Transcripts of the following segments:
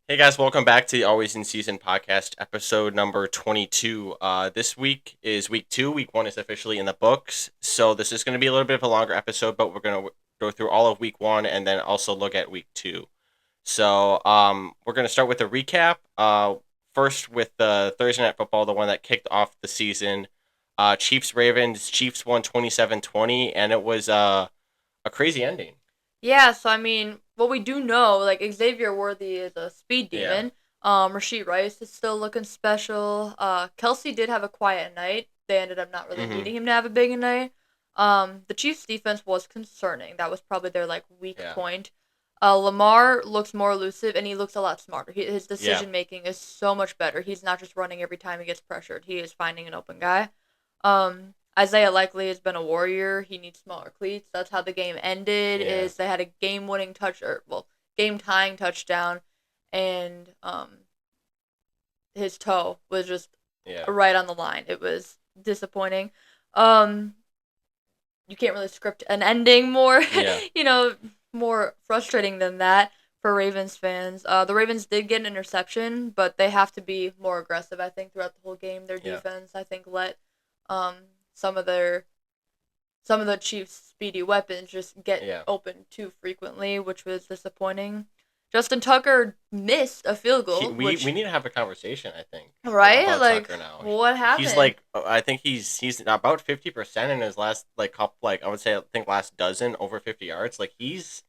Hey guys, welcome back to the Always in Season podcast, episode number 22. This week is week 2. Week 1 is officially in the books. So this is going to be a little bit of a longer episode, but we're going to go through all of week 1 and then also look at week 2. So we're going to start with a recap. First with the Thursday Night Football, the one that kicked off the season. Chiefs-Ravens. Chiefs won 27-20, and it was a crazy ending. Yeah, so I mean, what we do know, like Xavier Worthy is a speed Yeah. demon. Rasheed Rice is still looking special. Kelsey did have a quiet night. They ended up not really Mm-hmm. needing him to have a big night. The Chiefs' defense was concerning. That was probably their weak Yeah. point. Lamar looks more elusive and he looks a lot smarter. His Yeah. decision making is so much better. He's not just running every time he gets pressured. He is finding an open guy. Isaiah likely has been a warrior. He needs smaller cleats. That's how the game ended. Yeah. Is they had a game tying touchdown, and his toe was just Yeah. right on the line. It was disappointing. Um, you can't really script an ending more, Yeah. you know, more frustrating than that for Ravens fans. The Ravens did get an interception, but they have to be more aggressive. I think throughout the whole game, their Yeah. defense, I think, let um some of their some of the Chiefs' speedy weapons just get Yeah. open too frequently, which was disappointing. Justin Tucker missed a field He, goal, we which we need to have a conversation. I think right, about like Tucker now. what He's happened? like, I think he's about 50% in his last like couple, like I would say, I think last dozen over 50 yards. Like he's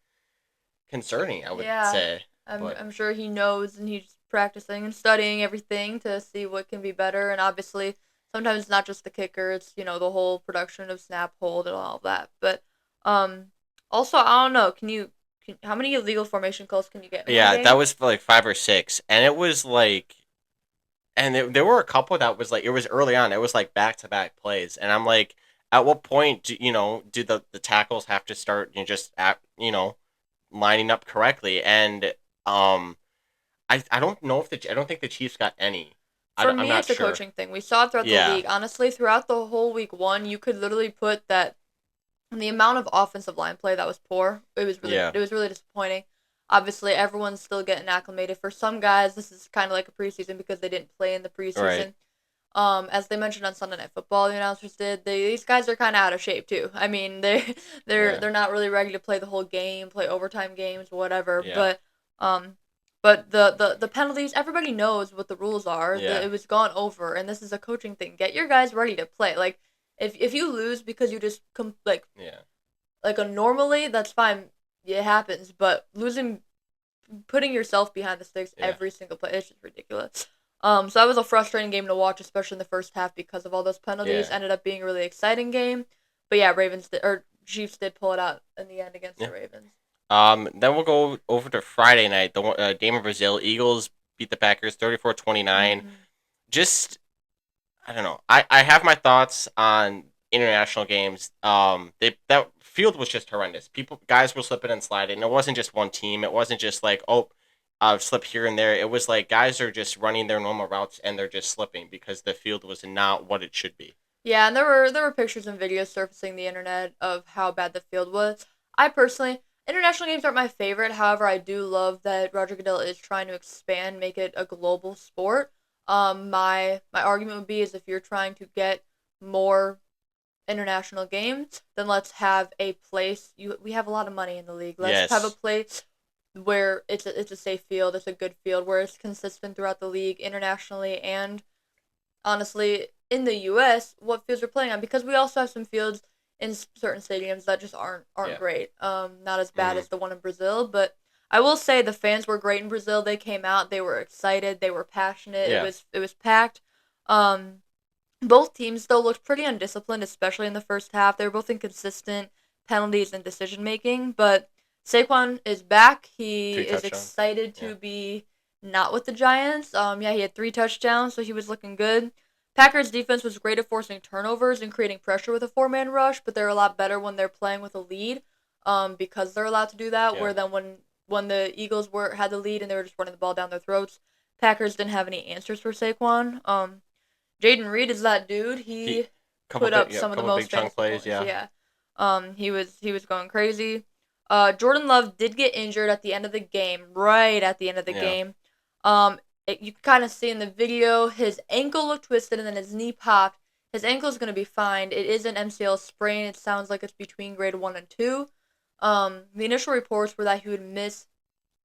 concerning, I would Yeah, say. I'm But I'm sure he knows, and he's practicing and studying everything to see what can be better. And obviously, sometimes it's not just the kicker; it's the whole production of snap, hold, and all of that. But um, also I don't know. How many illegal formation calls can you get in one yeah, that game? was for like 5 or 6, and it was like, and there were a couple that was like it was early on. It was like back to back plays, and I'm like, at what point do the tackles have to start just lining up correctly? And um I don't know if I don't think the Chiefs got any. For I'm me, not it's a sure. coaching thing. We saw it throughout the Yeah. league. Honestly, throughout the whole week one, you could literally put that the amount of offensive line play that was poor. Yeah. It was really disappointing. Obviously, everyone's still getting acclimated. For some guys, this is kind of like a preseason because they didn't play in the Right. preseason. As they mentioned on Sunday Night Football, the announcers did. These guys are kind of out of shape too. I mean, Yeah. they're not really ready to play the whole game, play overtime games, whatever. Yeah. Um, but the penalties, everybody knows what the rules are. Yeah. It was gone over, and this is a coaching thing. Get your guys ready to play. Like if you lose because you just Yeah. like a normally, that's fine. It happens, but losing, putting yourself behind the sticks Yeah. every single play, it's just ridiculous. So that was a frustrating game to watch, especially in the first half because of all those penalties. Yeah. Ended up being a really exciting game, but yeah, Chiefs did pull it out in the end against Yeah. the Ravens. Then we'll go over to Friday night. The game in Brazil. Eagles beat the Packers 34-29. Mm-hmm. Just I don't know. I have my thoughts on international games. That field was just horrendous. Guys were slipping and sliding. It wasn't just one team. It wasn't just like, slip here and there. It was like guys are just running their normal routes and they're just slipping because the field was not what it should be. Yeah, and there were pictures and videos surfacing the internet of how bad the field was. I personally, international games aren't my favorite. However, I do love that Roger Goodell is trying to expand, make it a global sport. My argument would be is if you're trying to get more international games, then let's have a place. We have a lot of money in the league. Let's have a Yes. place where it's a safe field, it's a good field, where it's consistent throughout the league internationally and honestly in the U.S. what fields we're playing on because we also have some fields in certain stadiums that just aren't Yeah. great. Not as bad Hmm. as the one in Brazil, but I will say the fans were great in Brazil. They came out, they were excited, they were passionate. Yeah. It was packed. Um, Both teams though looked pretty undisciplined, especially in the first half. They were both inconsistent penalties and decision making, but Saquon is back. He Three is touchdowns. excited Yeah. to be not with the Giants. Yeah, he had 3 touchdowns, so he was looking good. Packers defense was great at forcing turnovers and creating pressure with a 4-man rush, but they're a lot better when they're playing with a lead, because they're allowed to do that. Yeah. Where then when the Eagles had the lead and they were just running the ball down their throats, Packers didn't have any answers for Saquon. Jaden Reed is that dude. He He couple put big up yeah some of the couple big most chunk fantasy plays. points. Yeah. Yeah. He was going crazy. Jordan Love did get injured at the end of the game, right at the end of the Yeah. game. Um, you can kind of see in the video his ankle looked twisted and then his knee popped. His ankle is going to be fine. It is an MCL sprain. It sounds like it's between grade 1 and 2. The initial reports were that he would miss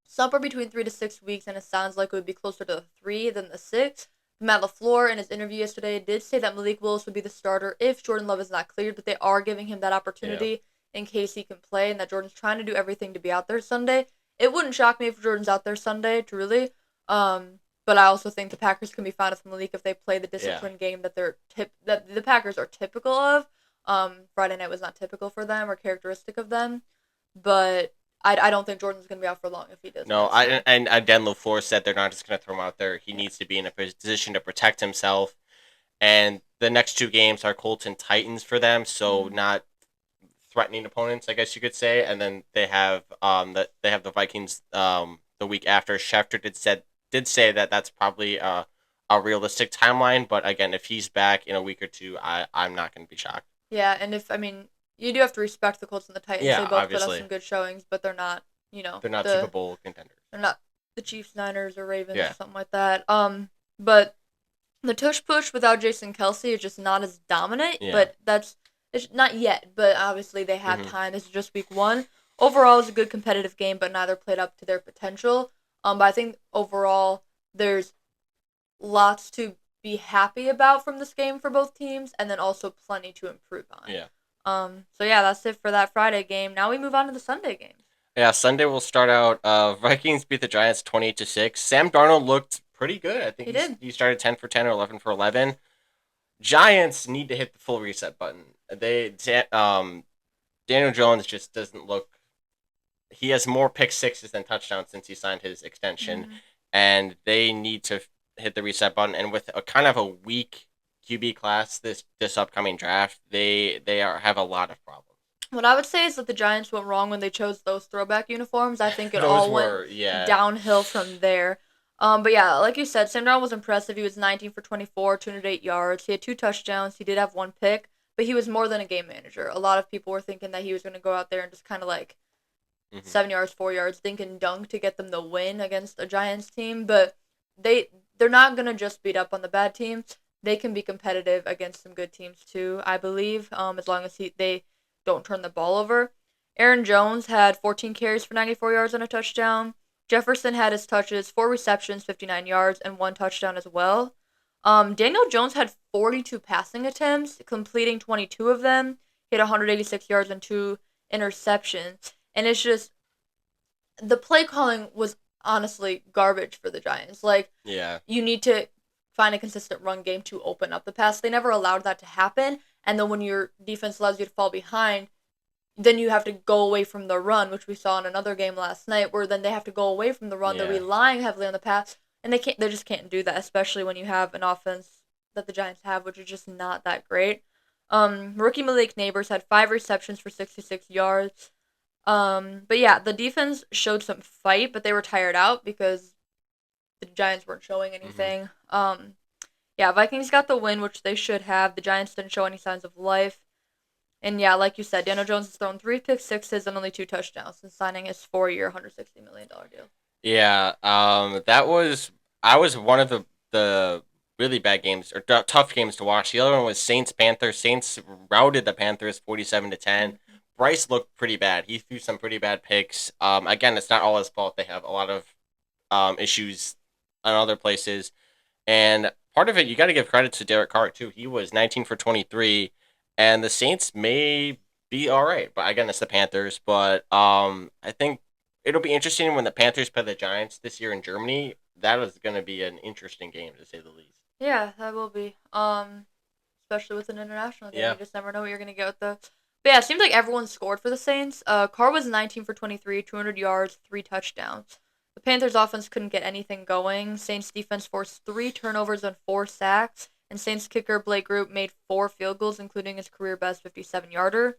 somewhere between 3 to 6 weeks, and it sounds like it would be closer to the 3 than the 6. Matt LaFleur, in his interview yesterday, did say that Malik Willis would be the starter if Jordan Love is not cleared, but they are giving him that Yeah. opportunity in case he can play, and that Jordan's trying to do everything to be out there Sunday. It wouldn't shock me if Jordan's out there Sunday, truly. But I also think the Packers can be fine with Malik if they play the disciplined game that that the Packers are typical of. Friday night was not typical for them or characteristic of them, but I don't think Jordan's going to be out for long if he does. No, and again, LaFleur said they're not just going to throw him out there. He needs to be in a position to protect himself. And the next two games are Colts and Titans for them, so not threatening opponents, I guess you could say. And then they have the Vikings the week after. Schefter did say that that's probably a realistic timeline, but again, if he's back in a week or two, I'm not going to be shocked. Yeah, and you do have to respect the Colts and the Titans. Yeah, they both put obviously. up some good showings, but they're not, They're not Super Bowl contenders. They're not the Chiefs, Niners, or Ravens or something like that. But the tush push without Jason Kelsey is just not as dominant. Yeah. But it's not yet. But obviously they have time. This is just week 1. Overall, it's a good competitive game, but neither played up to their potential. But I think overall there's lots to be happy about from this game for both teams, and then also plenty to improve on. Yeah. So yeah, that's it for that Friday game. Now we move on to the Sunday games. Yeah, Sunday we'll start out. Vikings beat the Giants 28-6. Sam Darnold looked pretty good. I think he did. He started 10 for 10 or 11 for 11. Giants need to hit the full reset button. Daniel Jones just doesn't look. He has more pick sixes than touchdowns since he signed his extension, and they need to hit the reset button. And with a kind of a weak QB class this upcoming draft, they have a lot of problems. What I would say is that the Giants went wrong when they chose those throwback uniforms. I think it all went downhill from there. But yeah, like you said, Sam Darnold was impressive. He was 19 for 24, 208 yards. He had 2 touchdowns. He did have 1 pick, but he was more than a game manager. A lot of people were thinking that he was going to go out there and just kind of like 7 yards, 4 yards, dink and dunk to get them the win against a Giants team. But they're not going to just beat up on the bad teams. They can be competitive against some good teams too, I believe, as long as they don't turn the ball over. Aaron Jones had 14 carries for 94 yards and a touchdown. Jefferson had his touches, 4 receptions, 59 yards, and 1 touchdown as well. Daniel Jones had 42 passing attempts, completing 22 of them. He had 186 yards and 2 interceptions. And it's just, the play calling was honestly garbage for the Giants. You need to find a consistent run game to open up the pass. They never allowed that to happen. And then when your defense allows you to fall behind, then you have to go away from the run, which we saw in another game last night, where then they have to go away from the run. Yeah. They're relying heavily on the pass, and they just can't do that, especially when you have an offense that the Giants have, which is just not that great. Rookie Malik Neighbors had 5 receptions for 66 yards. But yeah, the defense showed some fight, but they were tired out because the Giants weren't showing anything. Yeah, Vikings got the win, which they should have. The Giants didn't show any signs of life. And yeah, like you said, Daniel Jones has thrown 3 pick sixes and only 2 touchdowns since signing his 4-year, $160 million deal. Yeah, I was one of the really bad games or tough games to watch. The other one was Saints-Panthers. Saints routed the Panthers 47-10. Bryce looked pretty bad. He threw some pretty bad picks. Again, it's not all his fault. They have a lot of issues in other places. And part of it, you got to give credit to Derek Carr, too. He was 19 for 23. And the Saints may be all right. But again, it's the Panthers. But I think it'll be interesting when the Panthers play the Giants this year in Germany. That is going to be an interesting game, to say the least. Yeah, that will be. Especially with an international game. Yeah. You just never know what you're going to get with the... But yeah, it seems like everyone scored for the Saints. Carr was 19 for 23, 200 yards, 3 touchdowns. The Panthers' offense couldn't get anything going. Saints' defense forced 3 turnovers and 4 sacks. And Saints kicker Blake Group made 4 field goals, including his career-best 57-yarder.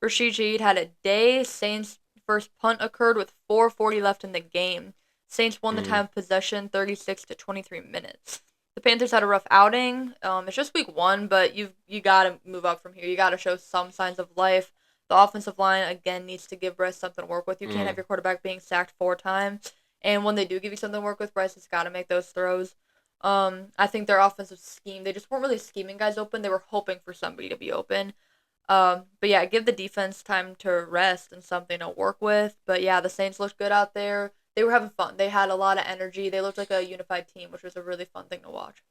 Rashid Shaheed had a day. Saints' first punt occurred with 4:40 left in the game. Saints won the time of possession 36 to 23 minutes. The Panthers had a rough outing. It's just week 1, but you got to move up from here. You got to show some signs of life. The offensive line, again, needs to give Bryce something to work with. You can't have your quarterback being sacked 4 times. And when they do give you something to work with, Bryce has got to make those throws. I think their offensive scheme, they just weren't really scheming guys open. They were hoping for somebody to be open. But yeah, give the defense time to rest and something to work with. But yeah, the Saints looked good out there. They were having fun. They had a lot of energy. They looked like a unified team, which was a really fun thing to watch.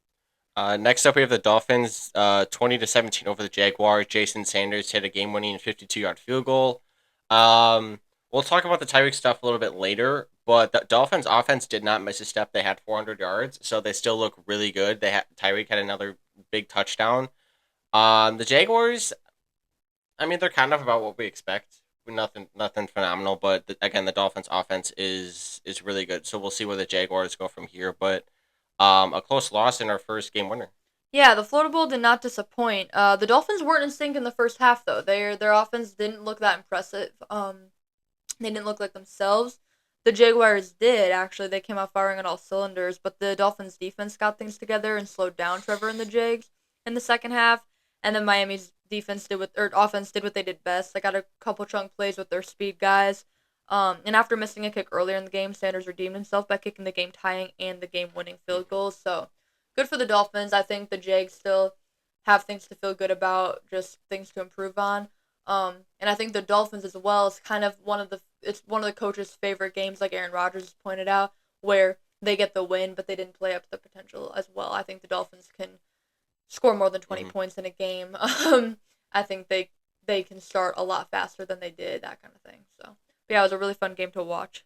Next up, we have the Dolphins, 20-17 over the Jaguars. Jason Sanders hit a game-winning 52-yard field goal. Um, we'll talk about the Tyreek stuff a little bit later, but the Dolphins' offense did not miss a step. They had 400 yards, so they still look really good. Tyreek had another big touchdown. The Jaguars, I mean, they're kind of about what we expect. Nothing phenomenal, but again, the Dolphins' offense is really good. So we'll see where the Jaguars go from here. But a close loss in our first game winner. Yeah, the Florida Bowl did not disappoint. The Dolphins weren't in sync in the first half though. Their offense didn't look that impressive. They didn't look like themselves. The Jaguars did actually. They came out firing on all cylinders, but the Dolphins defense got things together and slowed down Trevor and the Jags in the second half. And then Miami's offense did what they did best. They got a couple chunk plays with their speed guys. And after missing a kick earlier in the game, Sanders redeemed himself by kicking the game tying and the game winning field goals. So good for the Dolphins. I think the Jags still have things to feel good about, just things to improve on. And I think the Dolphins as well is kind of it's one of the coach's favorite games, like Aaron Rodgers has pointed out, where they get the win, but they didn't play up to the potential as well. I think the Dolphins can score more than 20 Mm-hmm. points in a game. I think they can start a lot faster than they did, that kind of thing. So, but yeah, it was a really fun game to watch.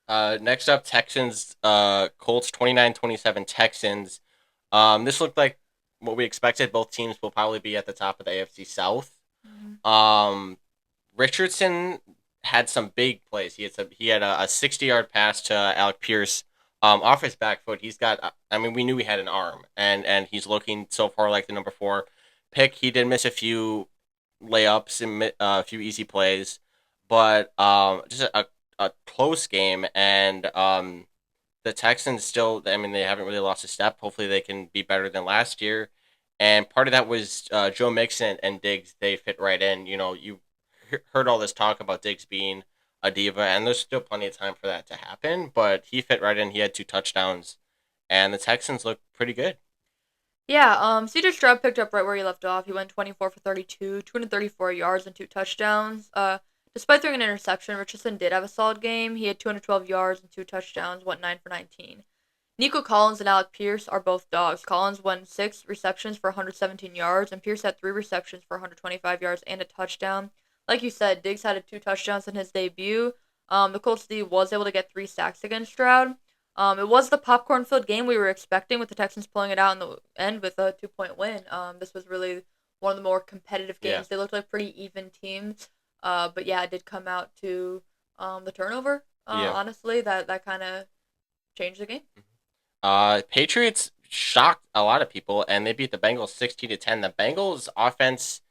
Next up, Texans, Colts 29-27 Texans. This looked like what we expected. Both teams will probably be at the top of the AFC South. Mm-hmm. Um, Richardson had some big plays. He had a 60-yard pass to Alec Pierce. Off his back foot, he's got. I mean, we knew he had an arm, and he's looking so far like the number 4 pick. He did miss a few layups and a few easy plays, but just a close game. And the Texans still. I mean, they haven't really lost a step. Hopefully, they can be better than last year. And part of that was Joe Mixon and Diggs. They fit right in. You know, you heard all this talk about Diggs being a diva, and there's still plenty of time for that to happen. But he fit right in. He had 2 touchdowns, and the Texans look pretty good. Yeah, CJ Stroud picked up right where he left off. He went 24 for 32, 234 yards and 2 touchdowns. Despite throwing an interception, Richardson did have a solid game. He had 212 yards and 2 touchdowns, went 9 for 19. Nico Collins and Alec Pierce are both dogs. Collins won 6 receptions for 117 yards, and Pierce had 3 receptions for 125 yards and a touchdown. Like you said, Diggs had 2 touchdowns in his debut. The Colts D was able to get 3 sacks against Stroud. It was the popcorn-filled game we were expecting, with the Texans pulling it out in the end with a 2-point win. This was really one of the more competitive Yeah, games. They looked like pretty even teams, but yeah, it did come out to the turnover. yeah. Honestly, that kind of changed the game. Patriots shocked a lot of people, and they beat the Bengals 16-10. The Bengals offense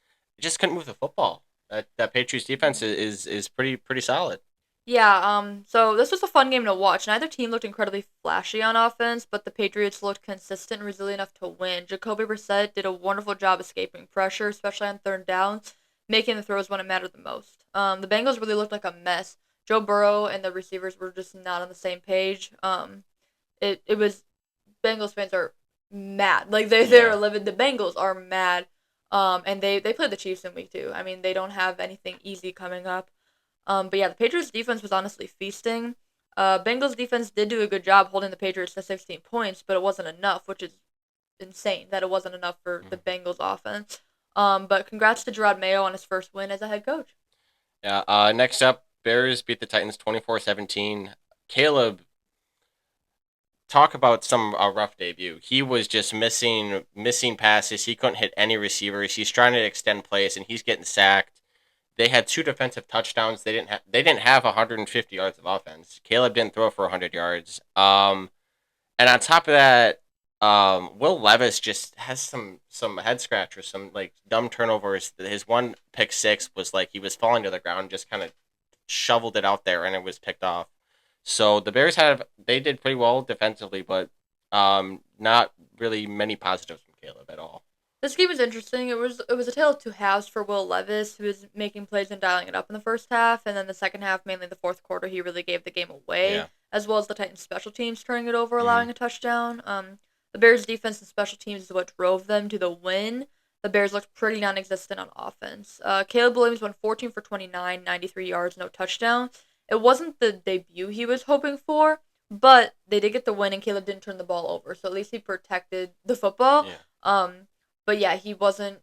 just couldn't move the football. That Patriots defense is pretty solid. Yeah, so this was a fun game to watch. Neither team looked incredibly flashy on offense, but the Patriots looked consistent and resilient enough to win. Jacoby Brissett did a wonderful job escaping pressure, especially on third down, making the throws when it mattered the most. The Bengals really looked like a mess. Joe Burrow and the receivers were just not on the same page. It was Bengals fans are mad. Like they're Yeah. livid. The Bengals are mad. And they played the Chiefs in week 2. I mean, they don't have anything easy coming up. But yeah, the Patriots defense was honestly feasting. Bengals defense did do a good job holding the Patriots to 16 points, but it wasn't enough, which is insane that it wasn't enough for the Mhm. Bengals offense. But congrats to Gerard Mayo on his first win as a head coach. Yeah. Next up, Bears beat the Titans 24-17. Caleb, talk about some rough debut. He was just missing passes. He couldn't hit any receivers. He's trying to extend plays, and he's getting sacked. They had 2 defensive touchdowns. They didn't have 150 yards of offense. Caleb didn't throw for 100 yards. And on top of that, Will Levis just has some head scratchers, some like dumb turnovers. His one pick six was like he was falling to the ground, just kind of shoveled it out there, and it was picked off. So the Bears they did pretty well defensively, but not really many positives from Caleb at all. This game was interesting. It was a tale of 2 halves for Will Levis, who was making plays and dialing it up in the first half, and then the second half, mainly the fourth quarter, he really gave the game away. Yeah. as well as the Titans' special teams turning it over, Mm-hmm. allowing a touchdown. The Bears' defense and special teams is what drove them to the win. The Bears looked pretty non-existent on offense. Caleb Williams went 14 for 29, 93 yards, no touchdown. It wasn't the debut he was hoping for, but they did get the win, and Caleb didn't turn the ball over, so at least he protected the football. Yeah. But yeah, he wasn't.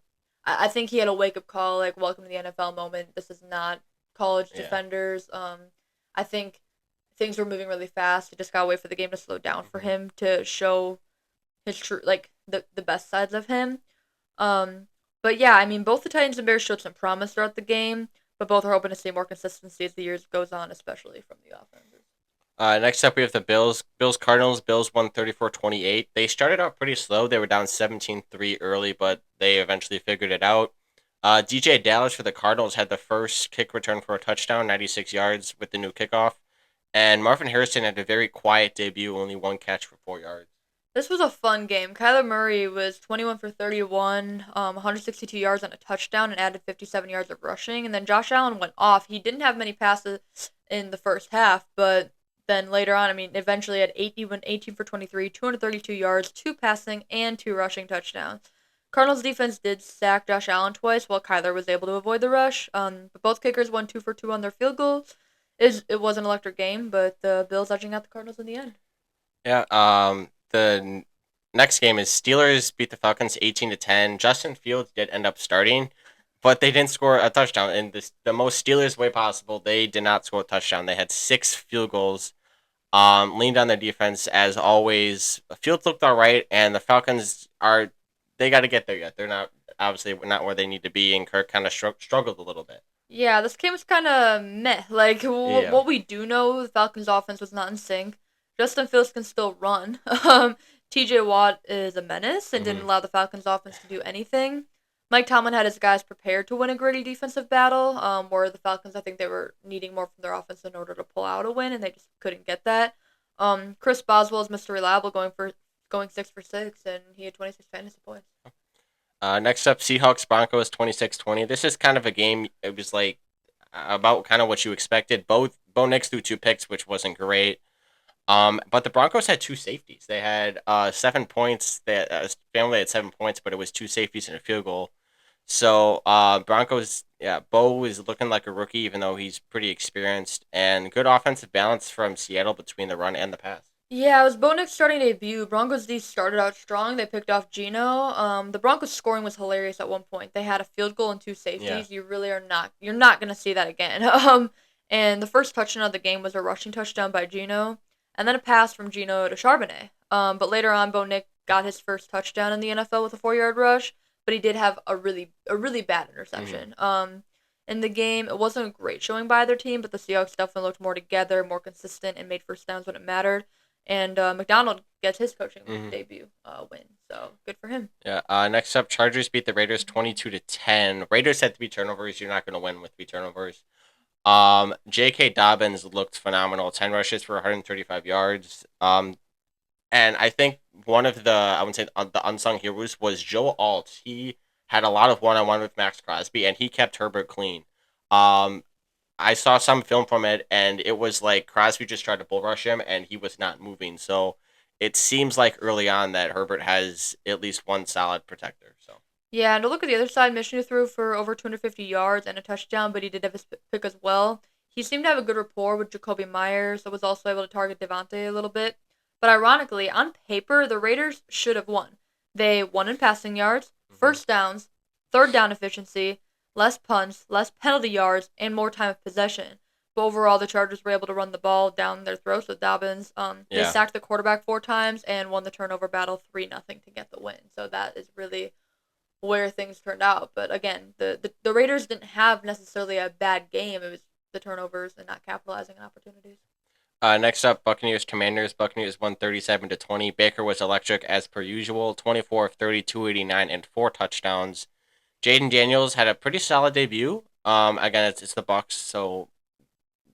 I think he had a wake up call, like welcome to the NFL moment. This is not college Yeah. defenders. I think things were moving really fast. He just gotta wait for the game to slow down for Mm-hmm. him to show his true, like the best sides of him. Um, but yeah, I mean, both the Titans and Bears showed some promise throughout the game, but both are hoping to see more consistency as the years goes on, especially from the offenses. Next up, we have the Bills. Bills Cardinals. Bills won 34-28. They started out pretty slow. They were down 17-3 early, but they eventually figured it out. DJ Dallas for the Cardinals had the first kick return for a touchdown, 96 yards with the new kickoff. And Marvin Harrison had a very quiet debut, only one catch for 4 yards. This was a fun game. Kyler Murray was 21 for 31, 162 yards and a touchdown, and added 57 yards of rushing. And then Josh Allen went off. He didn't have many passes in the first half, but then later on, I mean, eventually had 80, went 18 for 23, 232 yards, two passing, and two rushing touchdowns. Cardinals defense did sack Josh Allen twice, while Kyler was able to avoid the rush. But both kickers won 2 for 2 on their field goals. It was an electric game, but the Bills edging out the Cardinals in the end. Yeah. The next game is Steelers beat the Falcons 18-10. Justin Fields did end up starting, but they didn't score a touchdown in the most Steelers way possible. They did not score a touchdown. They had 6 field goals. Leaned on their defense as always. Fields looked all right, and the Falcons are they got to get there yet. They're not obviously not where they need to be, and Kirk kind of struggled a little bit. Yeah, this game was kind of meh. Like, Yeah. what we do know, the Falcons' offense was not in sync. Justin Fields can still run. TJ Watt is a menace and didn't Hmm. allow the Falcons' offense to do anything. Mike Tomlin had his guys prepared to win a gritty defensive battle, where the Falcons, I think they were needing more from their offense in order to pull out a win, and they just couldn't get that. Chris Boswell is Mr. Reliable, going 6 for 6, and he had 26 fantasy points. Next up, Seahawks Broncos 26-20. This is kind of a game. It was like about kind of what you expected. Both Bo Nix threw 2 picks, which wasn't great. But the Broncos had 2 safeties. They had 7 points. Family had 7 points, but it was 2 safeties and a field goal. So Broncos, yeah, Bo is looking like a rookie, even though he's pretty experienced, and good offensive balance from Seattle between the run and the pass. Yeah, it was Bo Nix's starting debut. Broncos D started out strong. They picked off Geno. The Broncos scoring was hilarious at one point. They had a field goal and two Yeah. safeties. You're not gonna see that again. And the first touchdown of the game was a rushing touchdown by Geno, and then a pass from Geno to Charbonnet. But later on, Bo Nix got his first touchdown in the NFL with a 4 yard rush, but he did have a really bad Hmm. interception. In the game, it wasn't a great showing by either team, but the Seahawks definitely looked more together, more consistent, and made first downs when it mattered. And McDonald gets his coaching Hmm. debut win, so good for him. Yeah. Next up, Chargers beat the Raiders 22-10. Raiders had 3 turnovers. You're not going to win with 3 turnovers. J.K. Dobbins looked phenomenal. 10 rushes for 135 yards. And I think one of the I would say the unsung heroes was Joe Alt. He had a lot of one-on-one with Max Crosby, and he kept Herbert clean. Um, I saw some film from it, and it was like Crosby just tried to bull rush him, and he was not moving. So it seems like early on that Herbert has at least one solid protector. So Yeah, and to look at the other side, Michigan threw for over 250 yards and a touchdown, but he did have his pick as well. He seemed to have a good rapport with Jacoby Myers, so was also able to target Devontae a little bit. But ironically, on paper, the Raiders should have won. They won in passing yards, hmm. first downs, third down efficiency, less punts, less penalty yards, and more time of possession. But overall, the Chargers were able to run the ball down their throats with Dobbins. They Yeah. sacked the quarterback 4 times and won the turnover battle 3-0 to get the win. So that is really where things turned out. But again, the Raiders didn't have necessarily a bad game. It was the turnovers and not capitalizing on opportunities. Next up, Buccaneers Commanders. Buccaneers won 37-20. Baker was electric as per usual. 24 of 30, 289, and 4 touchdowns. Jaden Daniels had a pretty solid debut. Again, it's the Bucks, so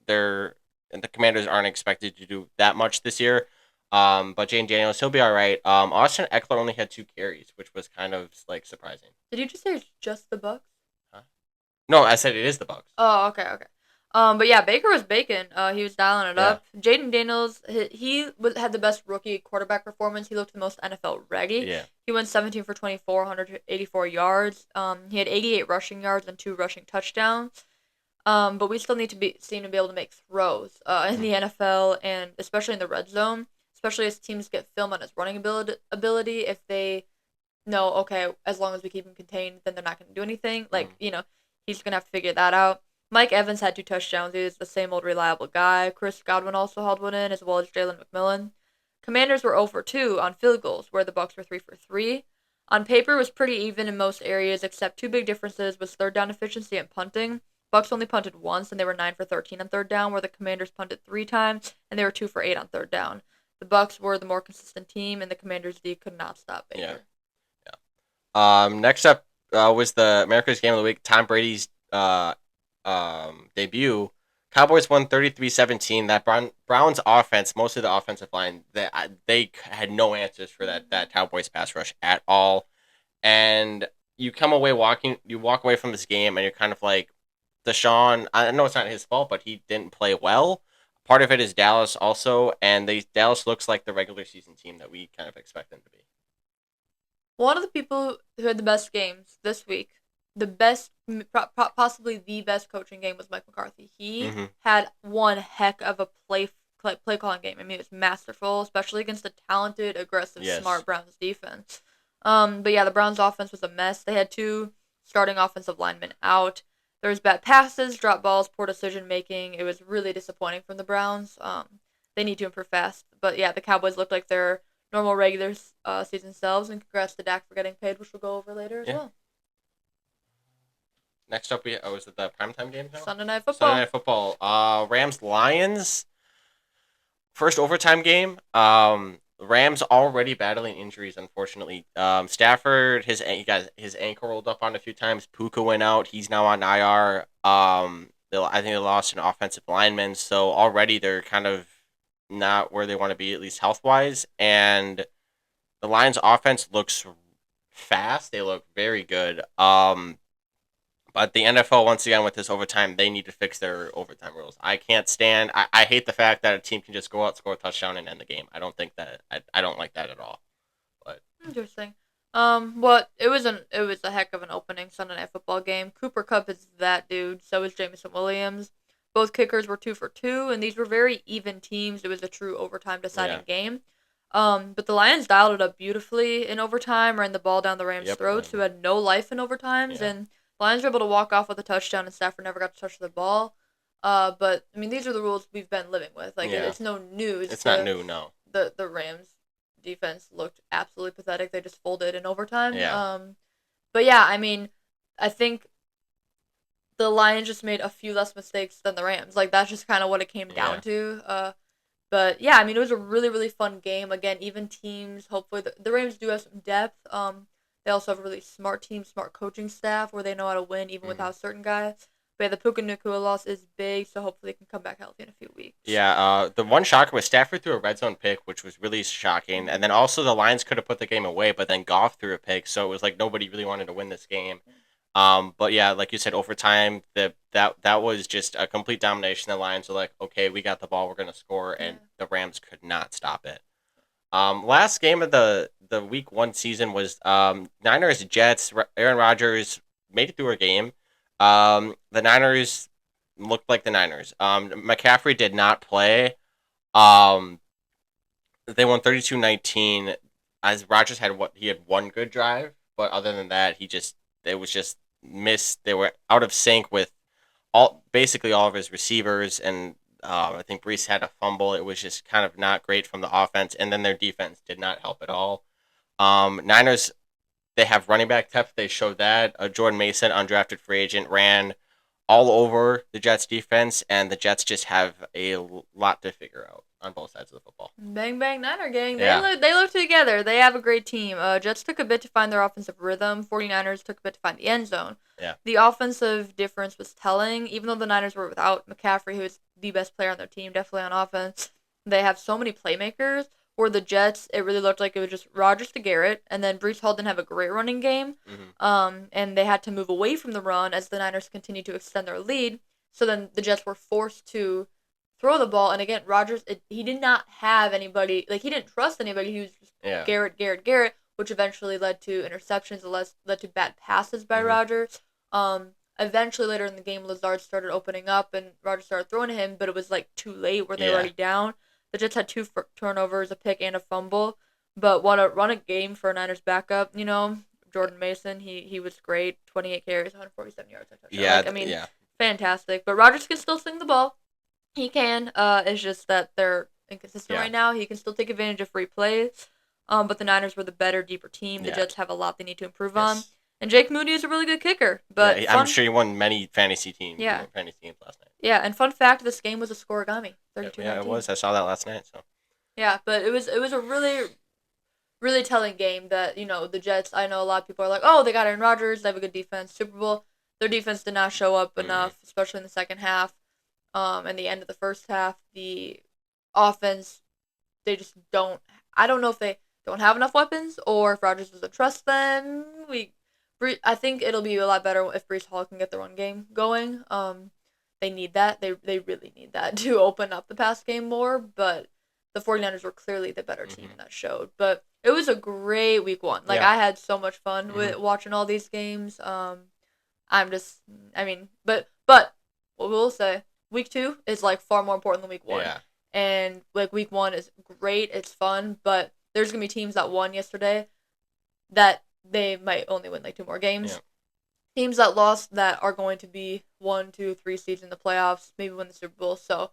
they're the Commanders aren't expected to do that much this year. But Jaden Daniels, he'll be all right. Austin Eckler only had 2 carries, which was kind of like surprising. Did you just say it's just the Bucks? Huh? No, I said it is the Bucks. Oh, okay, okay. But yeah, Baker was baking. He was dialing it Yeah, up. Jaden Daniels, had the best rookie quarterback performance. He looked the most NFL ready. yeah. He went 17 for 24, 184 yards. He had 88 rushing yards and 2 rushing touchdowns. But we still need to seem to be able to make throws in Mhm. the NFL and especially in the red zone. Especially as teams get film on his running ability, if they know, okay, as long as we keep him contained, then they're not going to do anything. Mhm. Like, he's going to have to figure that out. Mike Evans had 2 touchdowns. He was the same old reliable guy. Chris Godwin also held one in, as well as Jalen McMillan. Commanders were 0 for 2 on field goals, where the Bucks were 3 for 3. On paper, it was pretty even in most areas, except 2 big differences was third down efficiency and punting. Bucks only punted once, and they were 9 for 13 on third down, where the Commanders punted 3 times, and they were 2 for 8 on third down. The Bucks were the more consistent team, and the Commanders' D could not stop Yeah. Baker. Next up was the America's Game of the Week, Tom Brady's debut. Cowboys won 33-17. That Browns offense, most of the offensive line, they had no answers for that Cowboys pass rush at all. And you walk away from this game, and you're kind of like, Deshaun. I know it's not his fault, but he didn't play well. Part of it is Dallas also, and Dallas looks like the regular season team that we kind of expect them to be. One of the people who had the best games this week, the best, possibly the best coaching game was Mike McCarthy. He Mm-hmm. had one heck of a play calling game. I mean, it was masterful, especially against a talented, aggressive, Yes. smart Browns defense. But yeah, the Browns offense was a mess. They had 2 starting offensive linemen out. There was bad passes, drop balls, poor decision making. It was really disappointing from the Browns. They need to improve fast. But yeah, the Cowboys looked like they're normal regular season selves, and congrats to Dak for getting paid, which we'll go over later as Yeah. well. Next up, was it the primetime game now? Sunday Night Sunday Football. Night Football. Rams Lions. First overtime game. Rams already battling injuries, unfortunately. Stafford, he got his ankle rolled up on a few times. Puka went out. He's now on IR. I think they lost an offensive lineman, so already they're kind of not where they want to be, at least health wise. And the Lions' offense looks fast. They look very good. But the NFL, once again, with this overtime, they need to fix their overtime rules. I can't stand. I hate the fact that a team can just go out, score a touchdown, and end the game. I don't think that. I don't like that at all. But Interesting. It was a heck of an opening Sunday Night Football game. Cooper Kupp is that dude. So is Jameson Williams. Both kickers were 2 for 2, and these were very even teams. It was a true overtime yeah, deciding game. But the Lions dialed it up beautifully in overtime, ran the ball down the Rams' yep, throats, who had no life in overtimes, yeah, and the Lions were able to walk off with a touchdown, and Stafford never got to touch the ball. But I mean, these are the rules we've been living with. Like yeah. it's no news It's not to new, no. the Rams defense looked absolutely pathetic. They just folded in overtime. Yeah, But yeah, I mean, I think the Lions just made a few less mistakes than the Rams. Like that's just kind of what it came yeah, down to. But yeah, I mean, it was a really really fun game. Again, even teams. Hopefully, the Rams do have some depth. They also have a really smart team, smart coaching staff where they know how to win even hmm without certain guys. But yeah, the Puka Nacua loss is big, so hopefully they can come back healthy in a few weeks. yeah. The one shocker was Stafford threw a red zone pick, which was really shocking, and then also the Lions could have put the game away, but then Goff threw a pick, so it was like nobody really wanted to win this game. But yeah, like you said, overtime, that was just a complete domination. The Lions were like, okay, we got the ball, we're gonna score, Yeah. and the Rams could not stop it. Last game of the week one season was Niners Jets. Aaron Rodgers made it through a game. The Niners looked like the Niners. McCaffrey did not play. Um, they won 32-19. As Rodgers had one good drive, but other than that, it was just missed. They were out of sync with basically all of his receivers, and I think Brees had a fumble. It was just kind of not great from the offense, and then their defense did not help at all. Niners, they have running back depth. They showed that. Jordan Mason, undrafted free agent, ran all over the Jets defense, and the Jets just have a lot to figure out on both sides of the football. Bang bang Niner gang. Yeah, They live together. They have a great team. Jets took a bit to find their offensive rhythm. 49ers took a bit to find the end zone. yeah. The offensive difference was telling. Even though the Niners were without McCaffrey, who is the best player on their team, definitely on offense, they have so many playmakers. For the Jets, it really looked like it was just Rodgers to Garrett, and then Brees Hall didn't have a great running game. hmm And they had to move away from the run as the Niners continued to extend their lead. So then the Jets were forced to throw the ball. And again, Rodgers, he did not have anybody, like, he didn't trust anybody. He was just Yeah. Garrett, which eventually led to interceptions, led to bad passes by Rodgers. Eventually, later in the game, Lazard started opening up, and Rodgers started throwing to him, but it was, like, too late where they were already down. The Jets had two turnovers, a pick, and a fumble. But want to run a game for a Niners backup, Jordan Mason, he was great. 28 carries, 147 yards. Yeah, Fantastic. But Rodgers can still sling the ball. He can. It's just that they're inconsistent right now. He can still take advantage of free plays. But the Niners were the better, deeper team. The Jets have a lot they need to improve on. And Jake Moody is a really good kicker. But I'm sure he won many fantasy teams. Yeah. Fantasy games last night. Yeah, and fun fact, this game was a scoregami. 32-19. Yeah, it was. I saw that last night. So. Yeah, but it was a really, really telling game that, the Jets, I know a lot of people are like, oh, they got Aaron Rodgers, they have a good defense, Super Bowl. Their defense did not show up enough, especially in the second half. And the end of the first half, the offense, they just don't. I don't know if they don't have enough weapons or if Rodgers doesn't trust them. I think it'll be a lot better if Breece Hall can get the run game going. They need that. They really need that to open up the pass game more. But the 49ers were clearly the better team, and that showed. But it was a great week one. Like, I had so much fun with watching all these games. But what we'll say, week 2 is, like, far more important than week 1. Yeah. And, like, week 1 is great. It's fun. But there's going to be teams that won yesterday that they might only win, like, 2 more games. Yeah. Teams that lost that are going to be 1, 2, 3 seeds in the playoffs, maybe win the Super Bowl. So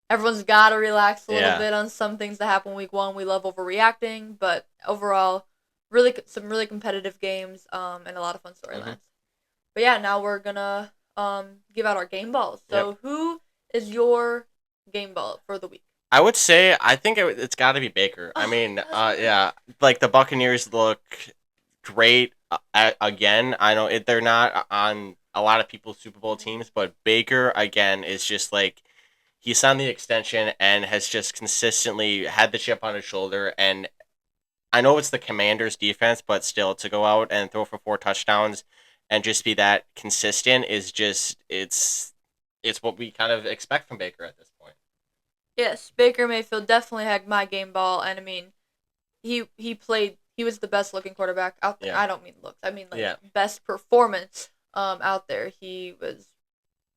everyone's got to relax a little bit on some things that happen week 1. We love overreacting. But overall, some really competitive games and a lot of fun storylines. But yeah, now we're going to give out our game balls. So who is your game ball for the week? I would say, I think it's got to be Baker. I mean, like, the Buccaneers look great again. I know they're not on a lot of people's Super Bowl teams, but Baker, again, is just, like, he signed the extension and has just consistently had the chip on his shoulder. And I know it's the Commanders' defense, but still, to go out and throw for 4 touchdowns and just be that consistent is just, it's what we kind of expect from Baker at this point. Yes, Baker Mayfield definitely had my game ball, and I mean, he was the best looking quarterback out there. Yeah. I don't mean looks, I mean, like, best performance out there. He was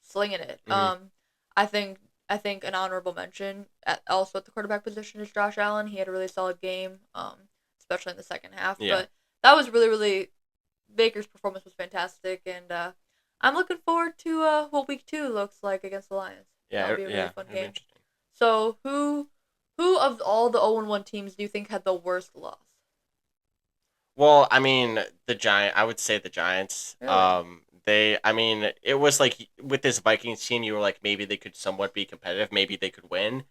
slinging it. I think an honorable mention also at the quarterback position is Josh Allen. He had a really solid game, especially in the second half. Yeah. But that was really, really, Baker's performance was fantastic, and I'm looking forward to what week 2 looks like against the Lions. Yeah, that'll be a really fun game. So who of all the 0-1 teams do you think had the worst loss? Well, I mean, I would say the Giants. Really? It was like with this Vikings team, you were like, maybe they could somewhat be competitive, maybe they could win.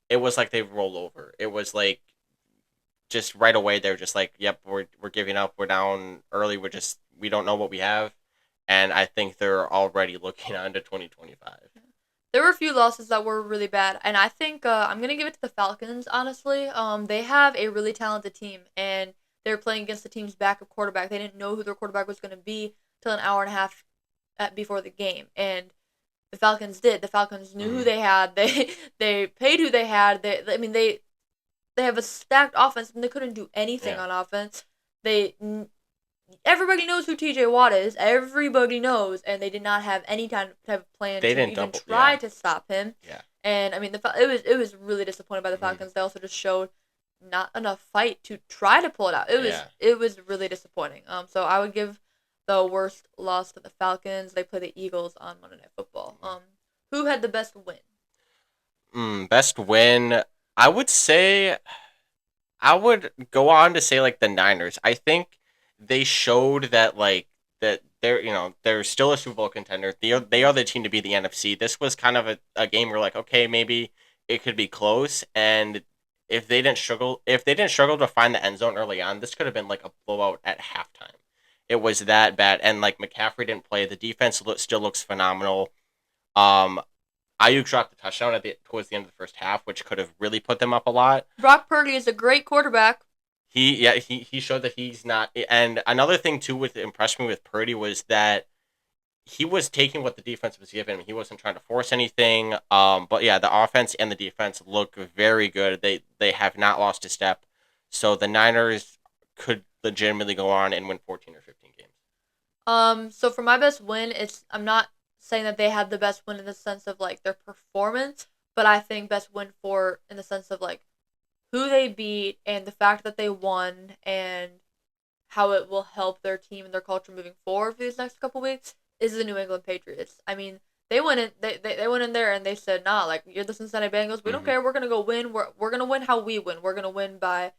It was like they roll over. It was like just right away they're just like, yep, we're giving up. We're down early. We don't know what we have, and I think they're already looking on to 2025. There were a few losses that were really bad, and I think I'm going to give it to the Falcons, honestly. They have a really talented team, and they were playing against the team's backup quarterback. They didn't know who their quarterback was going to be till an hour and a half before the game, and the Falcons did. The Falcons knew who they had. They paid who they had. They have a stacked offense, and they couldn't do anything on offense. Everybody knows who T.J. Watt is. Everybody knows, and they did not have any type of plan to even try to stop him. Yeah. And I mean, it was really disappointed by the Falcons. They also just showed not enough fight to try to pull it out. It was really disappointing. So I would give the worst loss to the Falcons. They play the Eagles on Monday Night Football. Who had the best win? Best win, I would say, I would go on to say, like, the Niners. I think they showed that, like, that they're still a Super Bowl contender. They are the team to beat the NFC. This was kind of a game where, like, okay, maybe it could be close, and if they didn't struggle to find the end zone early on, this could have been like a blowout at halftime. It was that bad, and, like, McCaffrey didn't play. The defense still looks phenomenal. Ayuk dropped the touchdown towards the end of the first half, which could have really put them up a lot. Brock Purdy is a great quarterback. He showed that he's not. And another thing too, with impressed me with Purdy was that he was taking what the defense was giving him. He wasn't trying to force anything. But yeah, the offense and the defense look very good. They have not lost a step. So the Niners could legitimately go on and win 14 or 15 games. So for my best win, I'm not saying that they had the best win in the sense of like their performance, but I think best win for in the sense of like who they beat and the fact that they won and how it will help their team and their culture moving forward for these next couple weeks is the New England Patriots. I mean, they went in there and they said, nah, like you're the Cincinnati Bengals, we don't Mm-hmm. care, we're gonna go win. We're gonna win how we win. We're gonna win by,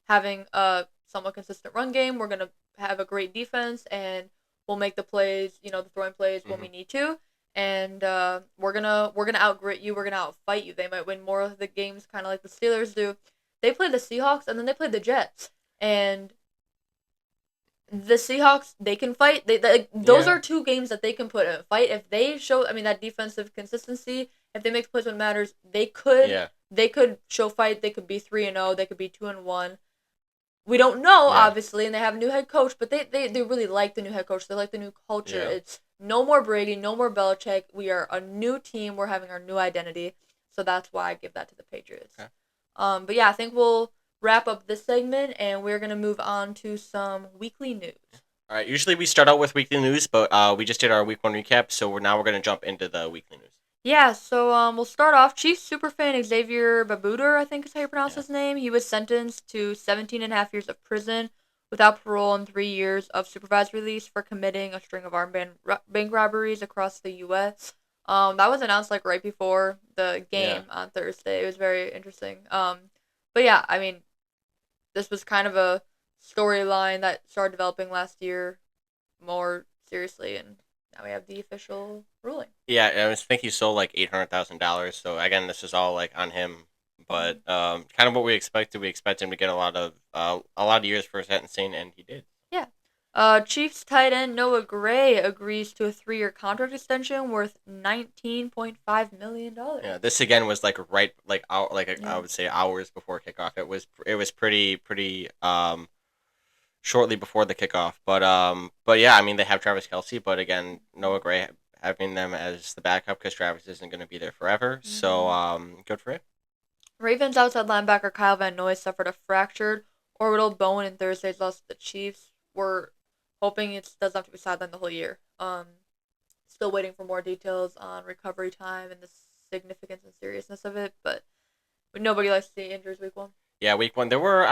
having a somewhat consistent run game. We're gonna have a great defense and we'll make the plays, the throwing plays when Mm-hmm. we need to. And we're gonna outgrit you. We're gonna outfight you. They might win more of the games, kind of like the Steelers do. They played the Seahawks and then they played the Jets, and the Seahawks, they can fight. Those Yeah. are two games that they can put in a fight if they show. I mean, that defensive consistency. If they make the plays when it matters, they could. Yeah. They could show fight. They could be 3-0. They could be 2-1. We don't know, Yeah. obviously, and they have a new head coach, but they really like the new head coach. They like the new culture. Yeah. It's no more Brady, no more Belichick. We are a new team. We're having our new identity. So that's why I give that to the Patriots. Okay. But yeah, I think we'll wrap up this segment and we're gonna move on to some weekly news. All right. Usually we start out with weekly news, but we just did our week one recap, so we're gonna jump into the weekly news. Yeah, so we'll start off. Chiefs superfan Xavier Babuder, I think is how you pronounce Yeah. his name. He was sentenced to 17 and a half years of prison without parole and 3 years of supervised release for committing a string of armed bank robberies across the U.S. That was announced like right before the Yeah. game on Thursday. It was very interesting. But yeah, I mean, this was kind of a storyline that started developing last year more seriously, and now we have the official ruling. Yeah, I think he sold like $800,000. So again, this is all like on him, Mhm. but kind of what we expected. We expect him to get a lot of years for sentencing, and he did. Yeah. Chiefs tight end Noah Gray agrees to a 3-year contract extension worth $19.5 million. Yeah, this again was like right like out I Yeah. would say hours before kickoff. It was pretty shortly before the kickoff, but yeah, I mean they have Travis Kelsey, but again Noah Gray having them as the backup because Travis isn't going to be there forever. So Hmm. good for him. Ravens outside linebacker Kyle Van Noy suffered a fractured orbital bone in Thursday's loss to the Chiefs. We're hoping it doesn't have to be sidelined the whole year. Still waiting for more details on recovery time and the significance and seriousness of it, but nobody likes to see injuries week one. Yeah, week one there were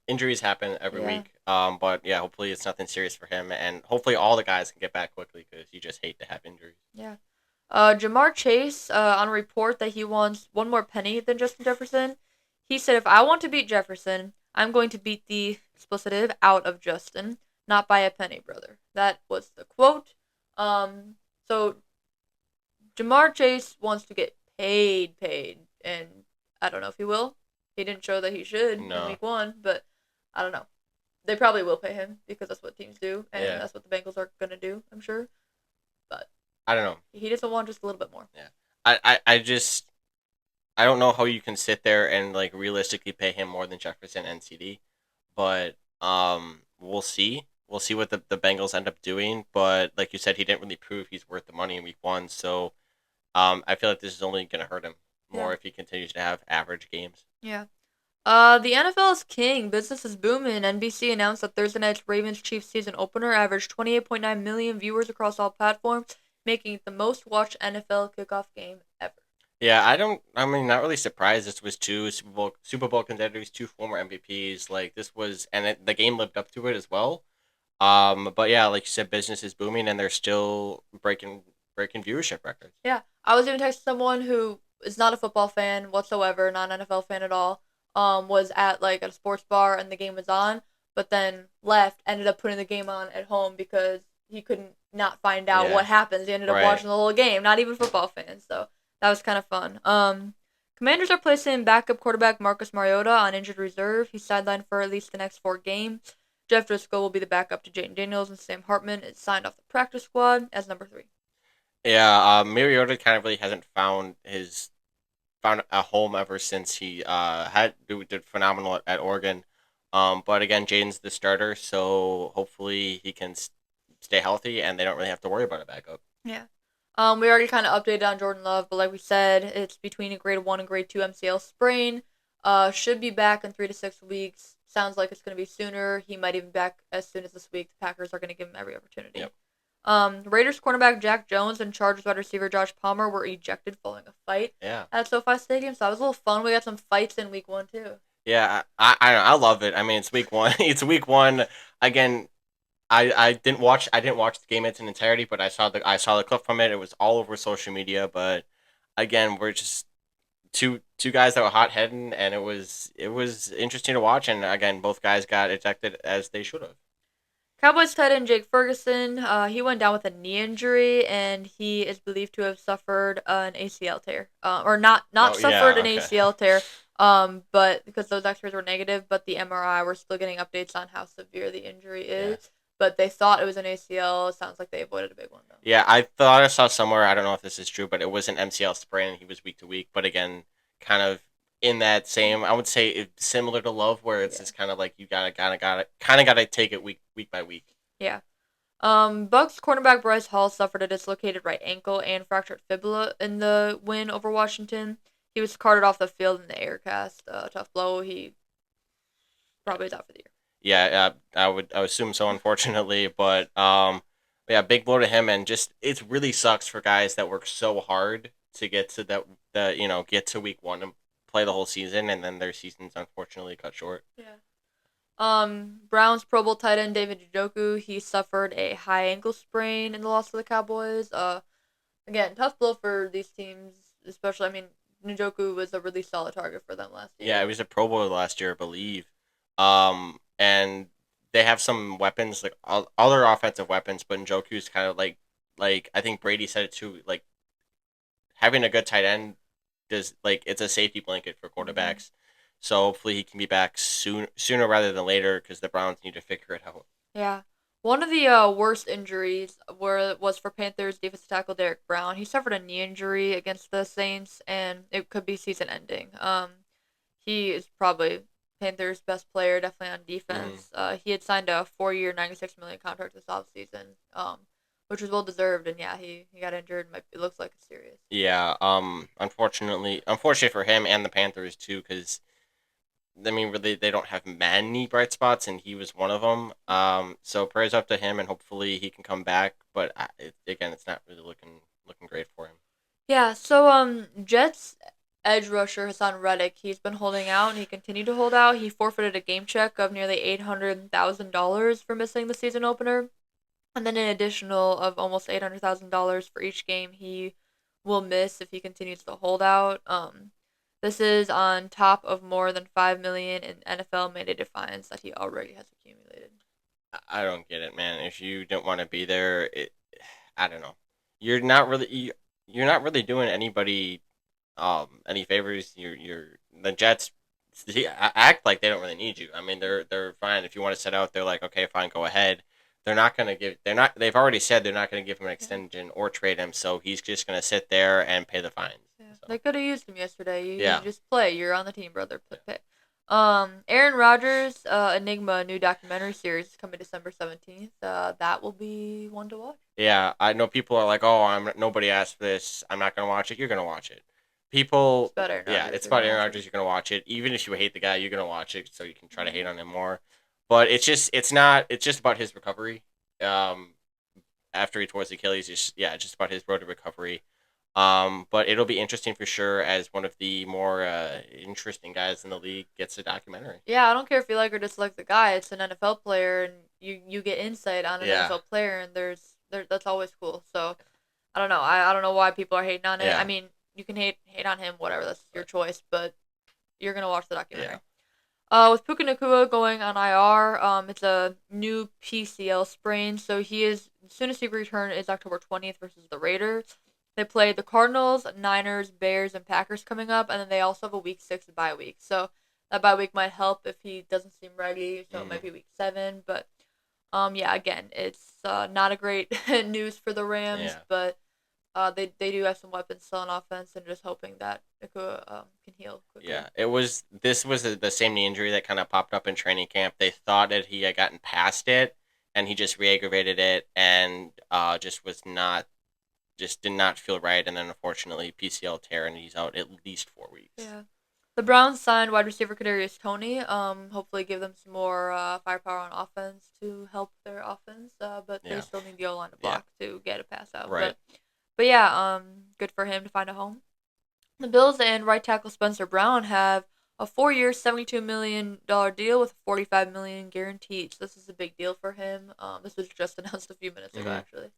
injuries happen every Yeah. week. But yeah, hopefully it's nothing serious for him, and hopefully all the guys can get back quickly because you just hate to have injuries. Yeah. Jamar Chase, on a report that he wants one more penny than Justin Jefferson, he said, if I want to beat Jefferson, I'm going to beat the explicitive out of Justin, not by a penny, brother. That was the quote. So Jamar Chase wants to get paid, and I don't know if he will. He didn't show that he should in No, week one, but I don't know. They probably will pay him because that's what teams do, and yeah, that's what the Bengals are gonna do, I'm sure. But I don't know. he just want just a little bit more. Yeah, I just I don't know how you can sit there and like realistically pay him more than Jefferson and CD, but we'll see. We'll see what the Bengals end up doing. But like you said, he didn't really prove he's worth the money in week one. So I feel like this is only gonna hurt him Yeah. more if he continues to have average games. Yeah. The NFL is king. Business is booming. NBC announced that Thursday night's Ravens Chiefs season opener averaged 28.9 million viewers across all platforms, making it the most watched NFL kickoff game ever. Yeah, I don't. I mean, not really surprised. This was two Super Bowl contenders, two former MVPs. Like this was, and the game lived up to it as well. But yeah, like you said, business is booming, and they're still breaking viewership records. Yeah. I was even texting someone who is not a football fan whatsoever, not an NFL fan at all, was at like a sports bar and the game was on, but then left, ended up putting the game on at home because he couldn't not find out Yeah, what happens. He ended up right. watching the whole game, not even football fans. So that was kind of fun. Commanders are placing backup quarterback Marcus Mariota on injured reserve. He's sidelined for at least the next 4 games. Jeff Driscoll will be the backup to Jayden Daniels, and Sam Hartman is signed off the practice squad as number 3. Yeah, Mariota kind of really hasn't found a home ever since he did phenomenal at Oregon. But again, Jaden's the starter, so hopefully he can stay healthy, and they don't really have to worry about a backup. Yeah. We already kind of updated on Jordan Love, but like we said, it's between a grade 1 and grade 2 MCL sprain. Should be back in 3 to 6 weeks. Sounds like it's going to be sooner. He might even be back as soon as this week. The Packers are going to give him every opportunity. Yep. Raiders cornerback Jack Jones and Chargers wide receiver Josh Palmer were ejected following a fight Yeah. at SoFi Stadium. So that was a little fun. We got some fights in week 1 too. Yeah, I love it. I mean, it's week one. It's week one again. I didn't watch the game in its entirety, but I saw the clip from it. It was all over social media. But again, we're just two guys that were hot heading, and it was interesting to watch. And again, both guys got ejected as they should have. Cowboys tight end Jake Ferguson, he went down with a knee injury, and he is believed to have suffered an ACL tear, or not Oh suffered yeah, an okay. ACL tear, but because those X-rays were negative, but the MRI, we're still getting updates on how severe the injury Yeah. is. But they thought it was an ACL. It sounds like they avoided a big one though. Yeah, I thought I saw somewhere. I don't know if this is true, but it was an MCL sprain. And he was week to week, but again, kind of in that same. I would say similar to Love, where it's Yeah. just kind of like you gotta take it week by week. Yeah. Bucks cornerback Bryce Hall suffered a dislocated right ankle and fractured fibula in the win over Washington. He was carted off the field in the air cast. Tough blow. He probably is out for the year. Yeah, I would assume so, unfortunately, but yeah, big blow to him, and just it really sucks for guys that work so hard to get to get to week one and play the whole season, and then their season's unfortunately cut short. Yeah. Browns Pro Bowl tight end David Njoku, he suffered a high ankle sprain in the loss to the Cowboys. Again, tough blow for these teams, especially. I mean, Njoku was a really solid target for them last Yeah, it year. was a Pro Bowl last year, I believe. And they have some weapons, like all their offensive weapons, but Njoku's kind of like I think Brady said it too. Like having a good tight end does like it's a safety blanket for Mm-hmm. quarterbacks. So hopefully he can be back sooner rather than later, because the Browns need to figure it out. Yeah. One of the worst injuries was for Panthers defensive tackle Derek Brown. He suffered a knee injury against the Saints, and it could be season ending. He is probably Panthers' best player, definitely on Hmm. defense. He had signed a 4-year, $96 million contract this offseason, which was well deserved. And yeah, he got injured. It looks like it's serious. Yeah. Unfortunately for him and the Panthers too, because I mean, really, they don't have many bright spots, and he was one of them. So prayers up to him, and hopefully he can come back. But again, it's not really looking great for him. Yeah, so Jets edge rusher Hassan Reddick, he's been holding out and he continued to hold out. He forfeited a game check of nearly $800,000 for missing the season opener, and then an additional of almost $800,000 for each game he will miss if he continues to hold out. This is on top of more than 5 million in NFL mandated fines that he already has accumulated. I don't get it, man. If you don't want to be there, I don't know. You're not really you're not really doing anybody any favors. You're the Jets act like they don't really need you. I mean, they're fine if you want to sit out. They're like, okay, fine, go ahead. They're not gonna give. They're not. They've already said they're not gonna give him an Yeah. extension or trade him. So he's just gonna sit there and pay the fines. Yeah, So they could have used him yesterday. You yeah, just play. You're on the team, brother. yeah, Play. Aaron Rodgers, Enigma, new documentary series is coming December 17th. That will be one to watch. yeah. I know people are like, oh, I'm nobody asked for this. I'm not gonna watch it. You're gonna watch it. It's People, about Aaron yeah, Rodgers. it's You're about gonna Aaron watch it. Rodgers. You're gonna watch it, even if you hate the guy. You're gonna watch it, so you can try to hate Hmm. on him more. But it's not. It's just about his recovery. Um, after he tore his Achilles, it's just about his road to recovery. But it'll be interesting for sure as one of the more interesting guys in the league gets a documentary. Yeah, I don't care if you like or dislike the guy. It's an NFL player, and you get insight on an Yeah, NFL player, and that's always cool. So I don't know. I don't know why people are hating on it. I yeah, mean, you can hate on him, whatever. That's your but choice, but you're gonna watch the yeah, documentary. With Puka Nakua going on IR, it's a new PCL sprain, so he is as soon as he return is October 20th versus the Raiders. They play the Cardinals, Niners, Bears, and Packers coming up, and then they also have a week 6 bye week. So that bye week might help if he doesn't seem ready. So it mm, might be week 7, but yeah, again, it's not a great news for the Rams, yeah. but they do have some weapons still on offense, and just hoping that Nakua can heal quickly. Yeah, this was the same knee injury that kind of popped up in training camp. They thought that he had gotten past it, and he just re-aggravated it, and just did not feel right, and then unfortunately PCL tear, and he's out at least 4 weeks. Yeah. The Browns signed wide receiver Kadarius Toney. Hopefully give them some more firepower on offense to help their offense. But they Yeah, still need the O line to yeah, block to get a pass out. right. But yeah, good for him to find a home. The Bills and right tackle Spencer Brown have a 4-year, $72 million deal with 45 million guaranteed. So this is a big deal for him. This was just announced a few minutes ago, Hmm. actually.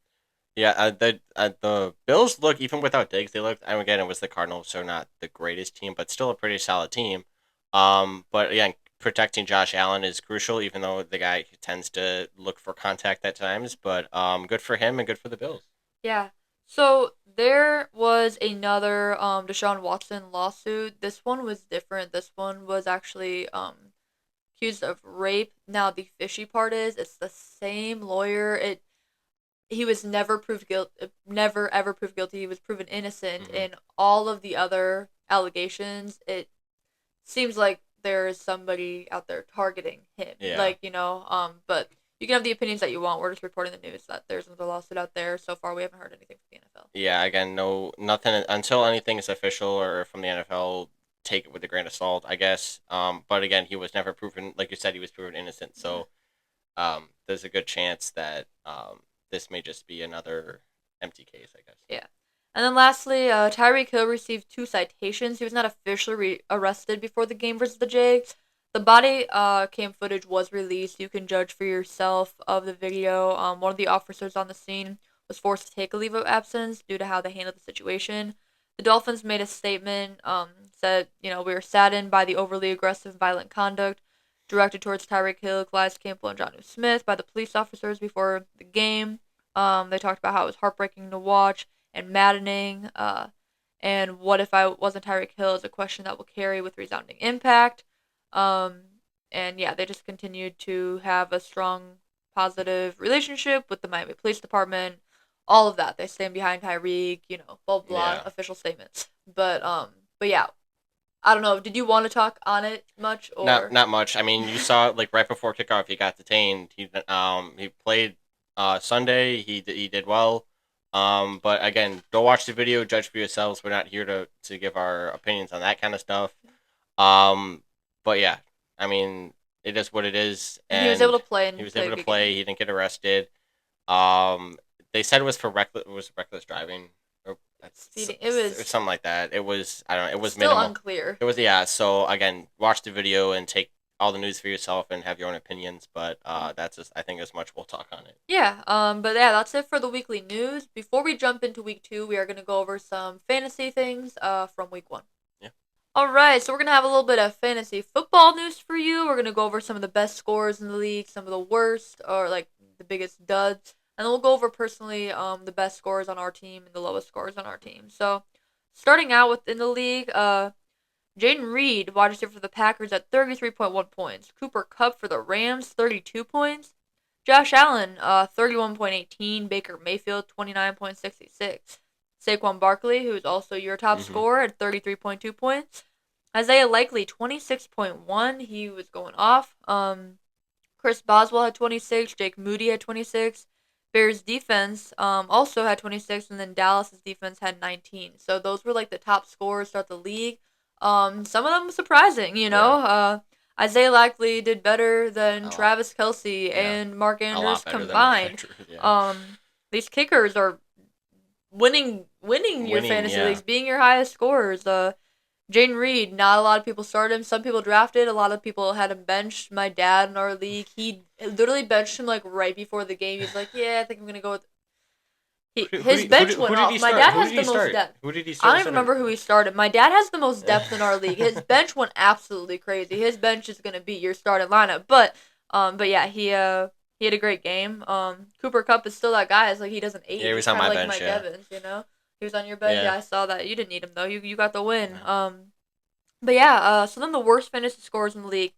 Yeah, the Bills look, even without Diggs, they looked. And again, it was the Cardinals, so not the greatest team, but still a pretty solid team. But again, protecting Josh Allen is crucial, even though the guy tends to look for contact at times. But good for him and good for the Bills. Yeah. So there was another Deshaun Watson lawsuit. This one was different. This one was actually accused of rape. Now the fishy part is it's the same lawyer. It He was never proved guilty, never ever proved guilty. He was proven innocent Hmm. in all of the other allegations. It seems like there is somebody out there targeting him. Yeah. But you can have the opinions that you want. We're just reporting the news that there's another lawsuit out there. So far, we haven't heard anything from the NFL. Yeah, again, no, nothing until anything is official or from the NFL. Take it with a grain of salt, I guess. But again, he was never proven, like you said, he was proven innocent. Yeah. So, there's a good chance that this may just be another empty case, I guess. Yeah. And then lastly, Tyreek Hill received 2 citations. He was not officially arrested before the game versus the Jags. The body cam footage was released. You can judge for yourself of the video. One of the officers on the scene was forced to take a leave of absence due to how they handled the situation. The Dolphins made a statement, said, we were saddened by the overly aggressive and violent conduct directed towards Tyreek Hill, Calais Campbell, and Jonnu Smith by the police officers before the game. They talked about how it was heartbreaking to watch and maddening. And what if I wasn't Tyreek Hill is a question that will carry with resounding impact. Um, and yeah, they just continued to have a strong, positive relationship with the Miami Police Department. All of that. They stand behind Tyreek, blah blah, Yeah. official statements. But yeah, I don't know. Did you want to talk on it much Not or? not much. I mean, you saw like right before kickoff, he got detained. He played Sunday. He did well. But again, go watch the video, judge for yourselves. We're not here to give our opinions on that kind of stuff. Um, but yeah, I mean, it is what it is, And he was able and to play he and was play able a to good game. play. He didn't get arrested. They said it was for reckless driving or Speeding. It was something like that. It was, I don't know. It was still minimal. unclear. It was, yeah. So again, watch the video and take all the news for yourself and have your own opinions. But that's just, I think, as much we'll talk on it. Yeah, but yeah, that's it for the weekly news. Before we jump into week 2, we are going to go over some fantasy things from week 1. Yeah. All right, so we're going to have a little bit of fantasy football news for you. We're going to go over some of the best scores in the league, some of the worst, or like the biggest duds. And then we'll go over personally the best scores on our team and the lowest scores on our team. So, starting out within the league, Jaden Reed, wide receiver for the Packers, at 33.1 points. Cooper Kupp for the Rams, 32 points. Josh Allen, 31.18. Baker Mayfield, 29.66. Saquon Barkley, who is also your top Mm-hmm. scorer, at 33.2 points. Isaiah Likely, 26.1. He was going off. Chris Boswell had 26. Jake Moody had 26. Bears defense also had 26, and then Dallas's defense had 19. So those were like the top scorers throughout the league. Some of them surprising, Yeah. Isaiah Likely did better A than lot. Travis Kelsey Yeah. and Mark A Andrews lot better than Mark combined. Andrews. Yeah. These kickers are winning your Winning. fantasy Yeah. leagues, being your highest scorers. Jaden Reed, not a lot of people started him. Some people drafted. A lot of people had him benched. My dad in our league, he literally benched him like right before the game. He's like, "Yeah, I think I'm gonna go with." His bench Who went did he off. My start? dad Who has did the he most start? depth. Who did he I start don't even instead of? remember who he started. My dad has the most depth in our league. His bench went absolutely crazy. His bench is gonna beat your starting lineup. But yeah, he had a great game. Cooper Cup is still that guy. It's like he doesn't Yeah, age. he He's was on kind of my like bench. Mike Yeah. Evans. He was on your bench. Yeah. Yeah, I saw that. You didn't need him though. You got the win. No. But yeah. So then the worst fantasy scores in the league.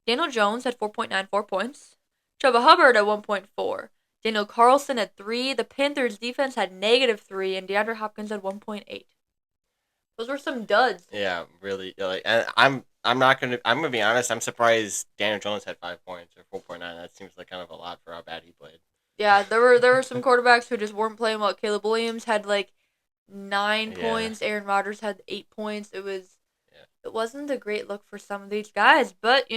Daniel Jones had 4.94 points. Chuba Hubbard at 1.4. Daniel Carlson at 3. The Panthers defense had -3, and DeAndre Hopkins at 1.8. Those were some duds. Yeah, really. Like, and I'm gonna be honest. I'm surprised Daniel Jones had 5 points or 4.9. That seems like kind of a lot for how bad he played. Yeah, there were some quarterbacks who just weren't playing well. Caleb Williams had like 9 Yeah, points. Aaron Rodgers had 8 points. yeah, It wasn't a great look for some of these guys, but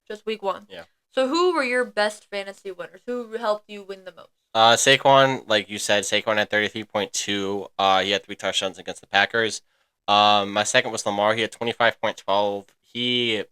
just week one. yeah. So who were your best fantasy winners? Who helped you win the most? Saquon, like you said, Saquon had 33.2. He had 3 touchdowns against the Packers. My second was Lamar. He had 25.12.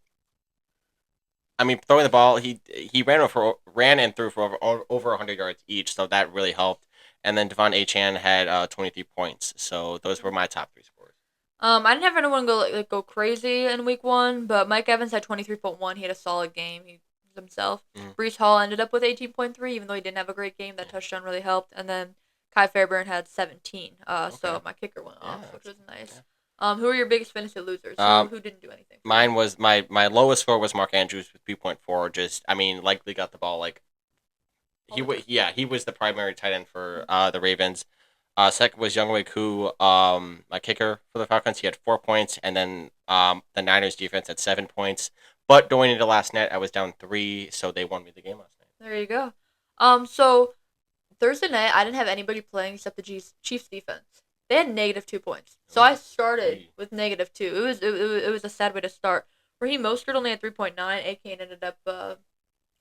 I mean, throwing the ball, he ran and threw for over 100 yards each, so that really helped. And then Devon Achan had 23 points. So those were my top three scores. I didn't have anyone go crazy in week one, but Mike Evans had 23.1. He had a solid game. He himself. Mm-hmm. Brees Hall ended up with 18.3, even though he didn't have a great game. That touchdown really helped. And then Kai Fairbairn had 17. So Okay. my kicker went Yeah, off, which was nice. yeah. Who are your biggest fantasy losers? Um, Who didn't do anything for you? Mine was my lowest score was Mark Andrews with 3.4. Just I mean, likely got the ball like he was the primary tight end for the Ravens. Second was Younghoe Koo, my kicker for the Falcons. He had 4 points, and then the Niners defense had 7 points. But going into last night, I was down 3, so they won me the game last night. There you go. So Thursday night, I didn't have anybody playing except the Chiefs defense. They had -2 points, so I started with -2. It was a sad way to start. Raheem Mostert only had 3.9. Akane ended up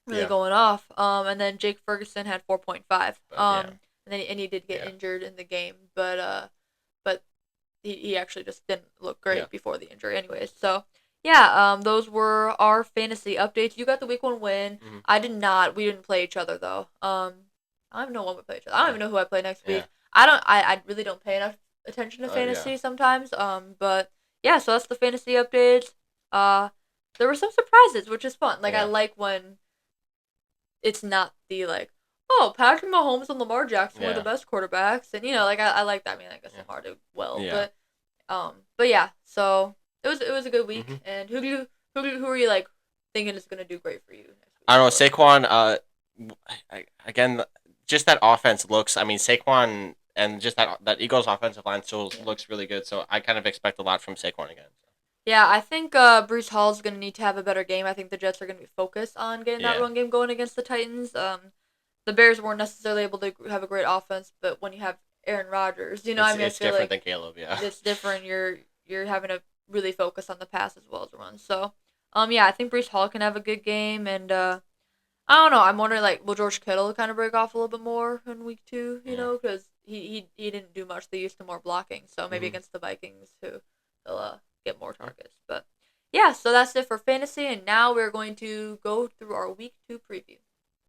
really Yeah, going off. And then Jake Ferguson had 4.5. but yeah, And he did get yeah, injured in the game, but he actually just didn't look yeah. great before the injury, anyways. So yeah, those were our fantasy updates. You got the week one win. Mm-hmm. I did not. We didn't play each other though. I don't even know when we play each other. I don't Yeah, even know who I play next yeah, week. I really don't pay enough attention to yeah, fantasy sometimes. But yeah, so that's the fantasy updates. Uh, there were some surprises, which is fun. Like I yeah, like when it's not the like, oh, Patrick Mahomes and Lamar Jackson were the yeah, best quarterbacks, and like I like that. I mean, I guess yeah, Lamar did well, yeah. but yeah. So it was a good week. Mm-hmm. And who are you like thinking is gonna do great for you next week? I don't know Saquon. Again, just that offense looks. I mean, Saquon and just that Eagles offensive line still Yeah. looks really good. So I kind of expect a lot from Saquon again. Yeah, I think Bruce Hall's gonna need to have a better game. I think the Jets are gonna be focused on getting that Yeah, run game going against the Titans. The Bears weren't necessarily able to have a great offense, but when you have Aaron Rodgers, I mean, I it's feel different like than Caleb. Yeah, it's different. You're having to really focus on the pass as well as the run. So, yeah, I think Bruce Hall can have a good game, and I don't know. I'm wondering like, will George Kittle kind of break off a little bit more in week two? yeah. Because he didn't do much. They used to more blocking, so maybe Mm-hmm. against the Vikings, who they'll get more targets. But yeah, so that's it for fantasy, and now we're going to go through our week two preview.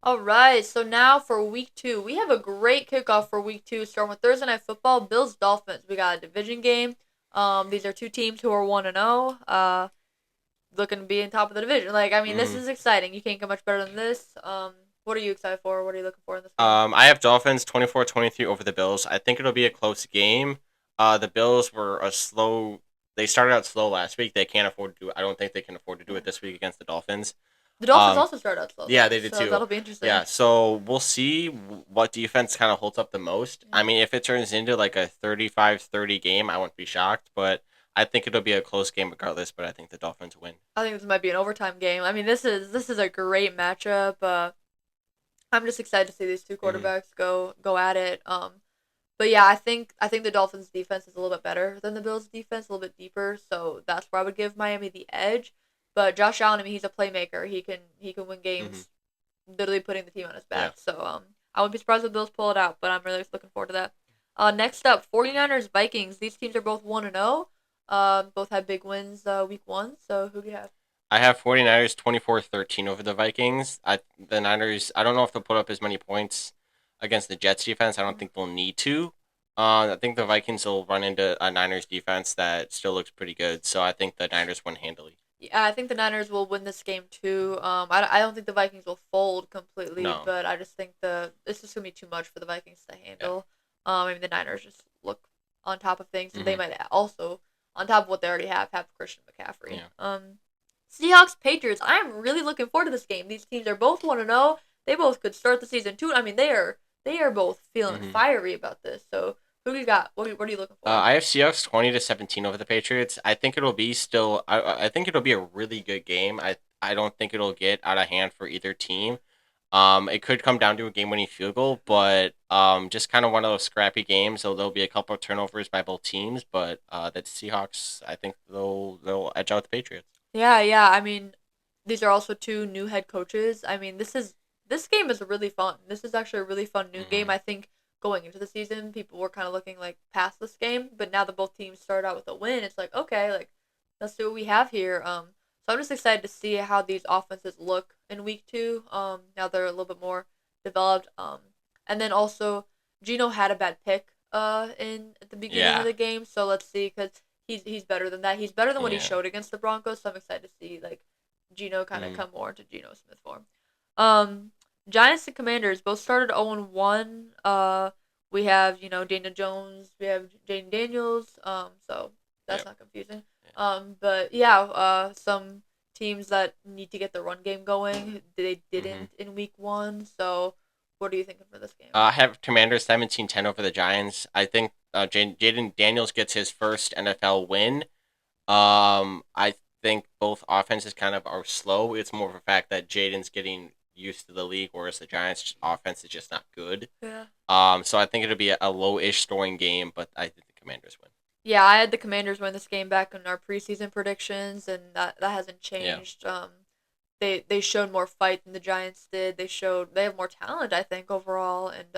All right, so now for week two, we have a great kickoff for week two, starting with Thursday night football, Bills Dolphins. We got a division game. These are two teams who are 1-0. Looking to be in top of the division. Like, I mean, this Mm-hmm. is exciting. You can't get much better than this. What are you excited for? What are you looking for in this game? I have Dolphins 24-23 over the Bills. I think it'll be a close game. The Bills were a slow. They started out slow last week. They can't afford to do. I don't think they can afford to do Yeah. it this week against the Dolphins. The Dolphins Um, also started out slow yeah, though, they did so too. that'll be interesting. Yeah, so we'll see what defense kind of holds up the most. Yeah. I mean, if it turns into like a 35-30 game, I wouldn't be shocked, but I think it'll be a close game regardless, but I think the Dolphins win. I think this might be an overtime game. I mean, this is a great matchup. I'm just excited to see these two Mm-hmm. quarterbacks go at it. But yeah, I think the Dolphins defense is a little bit better than the Bills defense, a little bit deeper. So that's where I would give Miami the edge. But Josh Allen, I mean, he's a playmaker. He can win Mm-hmm. games, literally putting the team on his Yeah. back. So I wouldn't be surprised if the Bills pull it out. But I'm really looking forward to that. Next up, 49ers Vikings. These teams are both 1-0. Both had big wins week one. So who do you have? I have 49ers 24-13 over the Vikings. The Niners, I don't know if they'll put up as many points against the Jets defense. I don't think they'll need to. I think the Vikings will run into a Niners defense that still looks pretty good. So I think the Niners win handily. Yeah, I think the Niners will win this game too. I don't think the Vikings will fold completely, No. but I just think it's just gonna be too much for the Vikings to Yeah. handle. I mean the Niners just look on top of things, and they Mm-hmm. might also, on top of what they already have Christian McCaffrey. Yeah. Seahawks Patriots. I am really looking forward to this game. These teams are both 1-0. They both could start the season too. I mean they are both feeling Mm-hmm. fiery about this. So Who do you got? What are you looking for? I have Seahawks 20-17 over the Patriots. I think it'll be still. I think it'll be a really good game. I don't think it'll get out of hand for either team. It could come down to a game-winning field goal, but just kind of one of those scrappy games. So there'll be a couple of turnovers by both teams, but the Seahawks, I think they'll edge out the Patriots. Yeah, yeah. I mean, these are also two new head coaches. I mean, this game is really fun. This is actually a really fun new game. Hmm. I think going into the season, people were kind of looking like past this game, but now that both teams started out with a win, it's like okay, like let's see what we have here. So I'm just excited to see how these offenses look in week two. Now they're a little bit more developed. And then also Gino had a bad pick. In at the beginning of Yeah, the game, so let's see because he's better than that. He's better than what he yeah. showed against the Broncos. So I'm excited to see like Gino kind of Mm-hmm. come more into Geno Smith form. Um, Giants and Commanders both started 0-1. We have Daniel Jones, we have Jaden Daniels. So that's Yep. not confusing. Yeah. But yeah, some teams that need to get the run game going, they Mm-hmm. didn't in week one. So what are you thinking for this game? I have Commanders 17-10 over the Giants. I think Jaden Daniels gets his first NFL win. I think both offenses kind of are slow. It's more of a fact that Jaden's getting used to the league, whereas the Giants' offense is just not good. Yeah. So I think it'll be a low-ish scoring game, but I think the Commanders win. Yeah, I had the Commanders win this game back in our preseason predictions, and that hasn't Yeah. changed. They showed more fight than the Giants did. They have more talent, I think, overall, and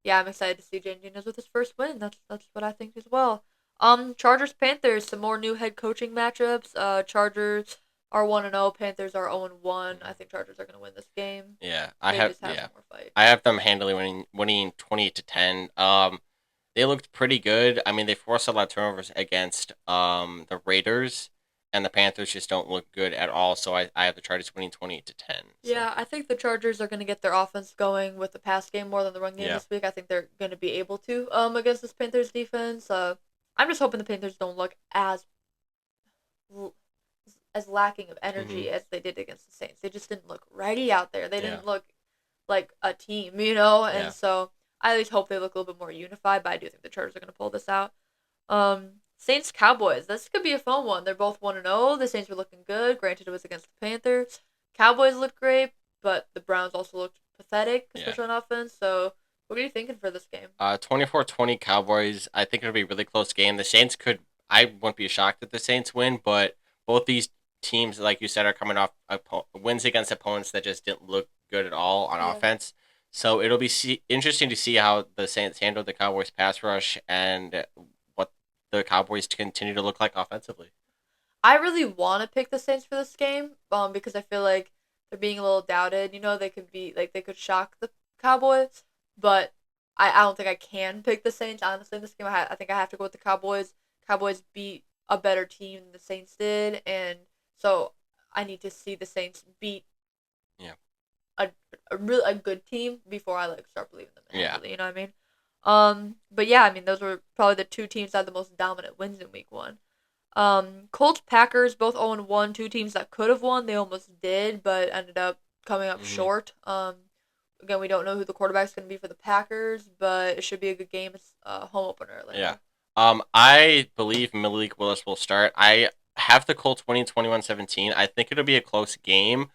yeah, I'm excited to see Jane Daniels with his first win. That's what I think as well. Chargers Panthers, some more new head coaching matchups. Chargers are 1-0, Panthers are 0-1. I Mhm. think Chargers are gonna win this game. Yeah, They just have some more fight. I have them handily winning 20-10. They looked pretty good. I mean, they forced a lot of turnovers against the Raiders, and the Panthers just don't look good at all. So I have the Chargers winning 28-10. So Yeah, I think the Chargers are going to get their offense going with the pass game more than the run game yeah. this week. I think they're going to be able to against this Panthers defense. I'm just hoping the Panthers don't look as lacking of Hmm. energy as they did against the Saints. They just didn't look ready out there. They Yeah. didn't look like a team, you know. And Yeah. so I at least hope they look a little bit more unified. But I do think the Chargers are going to pull this out. Saints Cowboys. This could be a fun one. They're both 1-0. The Saints were looking good. Granted, it was against the Panthers. Cowboys looked great, but the Browns also looked pathetic, Yeah. especially on offense. So, what are you thinking for this game? 24-20 Cowboys. I think it'll be a really close game. The Saints could. I wouldn't be shocked if the Saints win, but both these teams, like you said, are coming off wins against opponents that just didn't look good at all on Yeah. offense. So it'll be interesting to see how the Saints handle the Cowboys pass rush and what the Cowboys continue to look like offensively. I really want to pick the Saints for this game, because I feel like they're being a little doubted. You know, they could be like they could shock the Cowboys, but I don't think I can pick the Saints honestly in this game. I think I have to go with the Cowboys. Cowboys beat a better team than the Saints did, and so I need to see the Saints beat Yeah. a a good team before I like start believing them Yeah. heavily. You know what I mean? But yeah, I mean those were probably the two teams that had the most dominant wins in week one. Colts Packers both 0-1, two teams that could have won. They almost did, but ended up coming up Hmm. short. Again, we don't know who the quarterback's going to be for the Packers, but it should be a good game. It's a home opener Yeah. Atlanta. I believe Malik Willis will start. I have the Colts winning 21-17. I think it'll be a close game.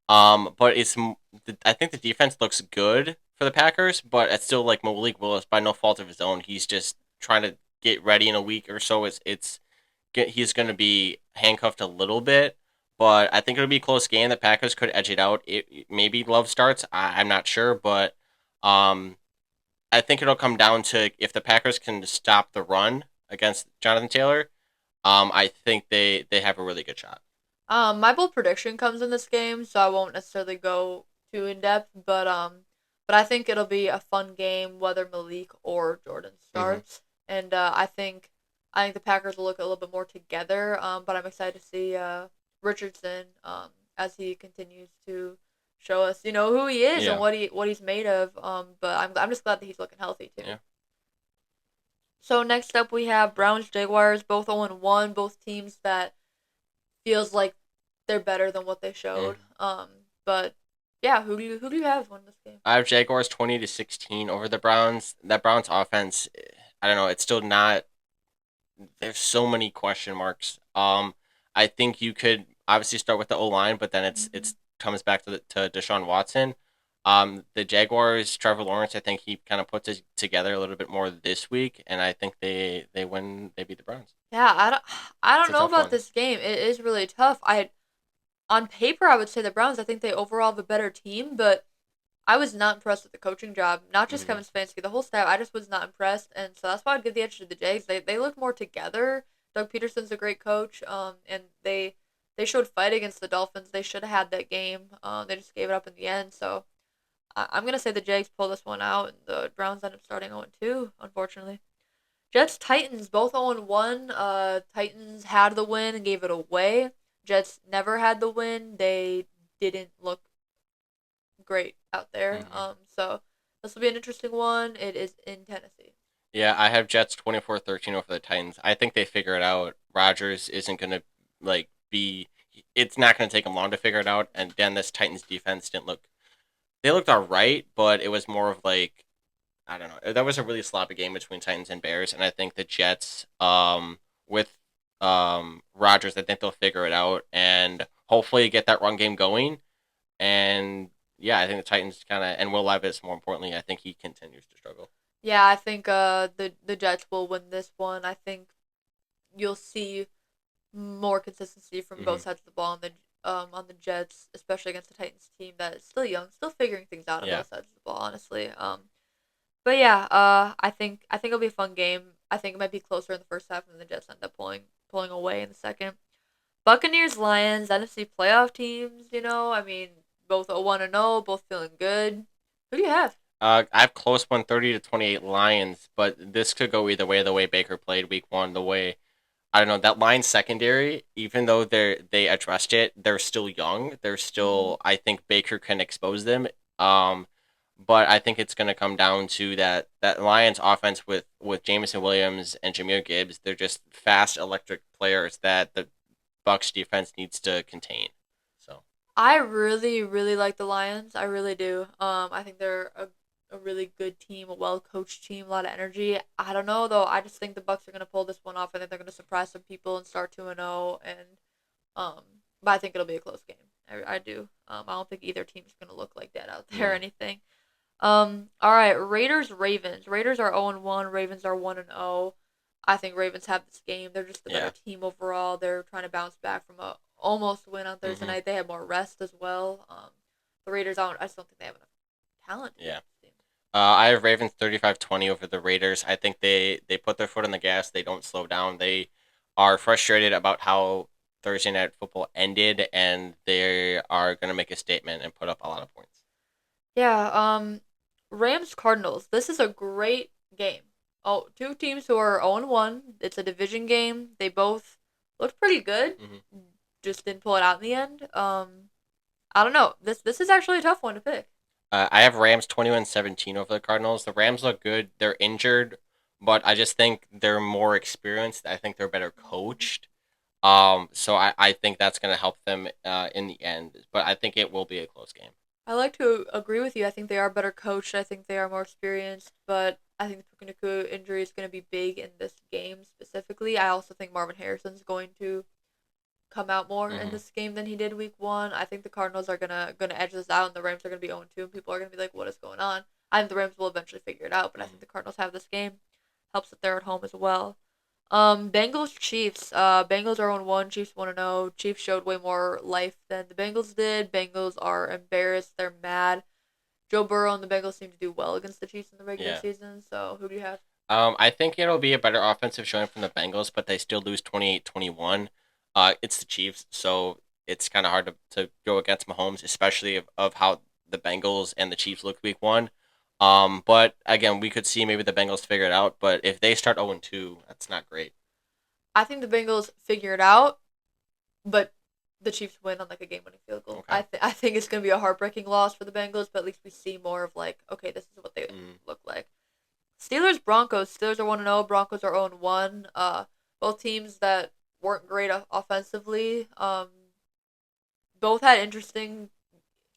But I think the defense looks good for the Packers, but it's still like Malik Willis by no fault of his own. He's just trying to get ready in a week or so. He's going to be handcuffed a little bit, but I think it'll be a close game. The Packers could edge it out. Maybe Love starts. I'm not sure, but um, I think it'll come down to if the Packers can stop the run against Jonathan Taylor. I think they have a really good shot. My bold prediction comes in this game, so I won't necessarily go too in depth, but I think it'll be a fun game whether Malik or Jordan Hmm. starts, and I think the Packers will look a little bit more together. But I'm excited to see Richardson as he continues to show us, who he is and Yeah. what he's made of. But I'm just glad that he's looking healthy too. Yeah. So next up we have Browns Jaguars, both 0-1, both teams that feels like they're better than what they showed. Mm. But yeah, who do you have win this game? I have Jaguars 20-16 over the Browns. That Browns offense, I don't know. It's still not. There's so many question marks. I think you could obviously start with the O line, but then Hmm. it's comes back to Deshaun Watson. The Jaguars, Trevor Lawrence, I think he kind of puts it together a little bit more this week, and I think they win. They beat the Browns. Yeah, I It's don't a know tough about one. this game. It is really tough. I On paper I would say the Browns. I think they overall have a better team, but I was not impressed with the coaching job. Not just Hmm. Kevin Stefanski, the whole staff. I just was not impressed, and so that's why I'd give the edge to the Jags. They look more together. Doug Peterson's a great coach. And they showed fight against the Dolphins. They should have had that game. They just gave it up in the end. So I'm gonna say the Jags pull this one out, and the Browns end up starting 0-2. Unfortunately. Jets Titans both 0-1. Titans had the win and gave it away. Jets never had the win. They didn't look great out there. Hmm. So this will be an interesting one. It is in Tennessee. Yeah, I have Jets 24-13 over the Titans. I think they figure it out. Rodgers isn't gonna be. It's not gonna take him long to figure it out. And then this Titans defense didn't look. They looked all right, but it was more of like I don't know. That was a really sloppy game between Titans and Bears, and I think the Jets, with Rodgers, I think they'll figure it out and hopefully get that run game going. And yeah, I think the Titans kind of and Will Levis, more importantly, I think he continues to struggle. Yeah, I think the Jets will win this one. I think you'll see more consistency from Hmm. both sides of the ball on the Jets, especially against the Titans team that is still young, still figuring things out on Yeah. both sides of the ball, honestly. But yeah, I think it'll be a fun game. I think it might be closer in the first half, and then the Jets end up pulling away in the second. Buccaneers, Lions, NFC playoff teams. I mean, both 1-0, both feeling good. Who do you have? I have close one 30-28 Lions, but this could go either way. The way Baker played week one, the way I don't know that line secondary. Even though they addressed it, they're still young. They're Mm-hmm. still. I think Baker can expose them. Um, but I think it's going to come down to that Lions offense with Jamison Williams and Jameer Gibbs. They're just fast, electric players that the Bucks defense needs to contain. So I really, really like the Lions. I really do. I think they're a really good team, a well coached team, a lot of energy. I don't know though. I just think the Bucks are gonna pull this one off. I think they're gonna surprise some people and start 2-0. And um, but I think it'll be a close game. I do. I don't think either team's gonna look like that out there or mm, anything. All right, Raiders Ravens. Raiders are 0-1. Ravens are 1-0. I think Ravens have this game. They're just the better yeah. team overall. They're trying to bounce back from a almost win on Thursday Hmm. night. They had more rest as well. The Raiders, I just don't think they have enough talent to beat Yeah. this team. I have Ravens 35-20 over the Raiders. I think they put their foot on the gas. They don't slow down. They are frustrated about how Thursday night football ended, and they are going to make a statement and put up a lot of points. Yeah. Rams Cardinals. This is a great game. Oh, two teams who are 0-1. It's a division game. They both looked pretty good. Hmm. Just didn't pull it out in the end. I don't know. This is actually a tough one to pick. I have Rams 21-17 over the Cardinals. The Rams look good. They're injured, but I just think they're more experienced. I think they're better coached. So I think that's going to help them in the end. But I think it will be a close game. I like to agree with you. I think they are better coached. I think they are more experienced, but I think the Puka Nacua injury is going to be big in this game specifically. I also think Marvin Harrison's going to come out more in Hmm. this game than he did week one. I think the Cardinals are gonna edge this out, and the Rams are gonna be 0-2, and people are gonna be like, "What is going on?" I think the Rams will eventually figure it out, but I think Hmm. the Cardinals have this game. Helps that they're at home as well. Bengals Chiefs. Bengals are on one. Chiefs 1-0. Chiefs showed way more life than the Bengals did. Bengals are embarrassed. They're mad. Joe Burrow and the Bengals seem to do well against the Chiefs in the regular Yeah. season. So who do you have? I think it'll be a better offensive showing from the Bengals, but they still lose 28-21. It's the Chiefs, so it's kind of hard to go against Mahomes, especially of how the Bengals and the Chiefs looked week one. But again, we could see maybe the Bengals figure it out, but if they start 0-2, that's not great. I think the Bengals figure it out, but the Chiefs win on like a game-winning field goal. Okay. I think it's gonna be a heartbreaking loss for the Bengals, but at least we see more of like, okay, this is what they Mm, look like. Steelers Broncos. Steelers are 1-0. Broncos are 0-1. Both teams that weren't great offensively. Both had interesting,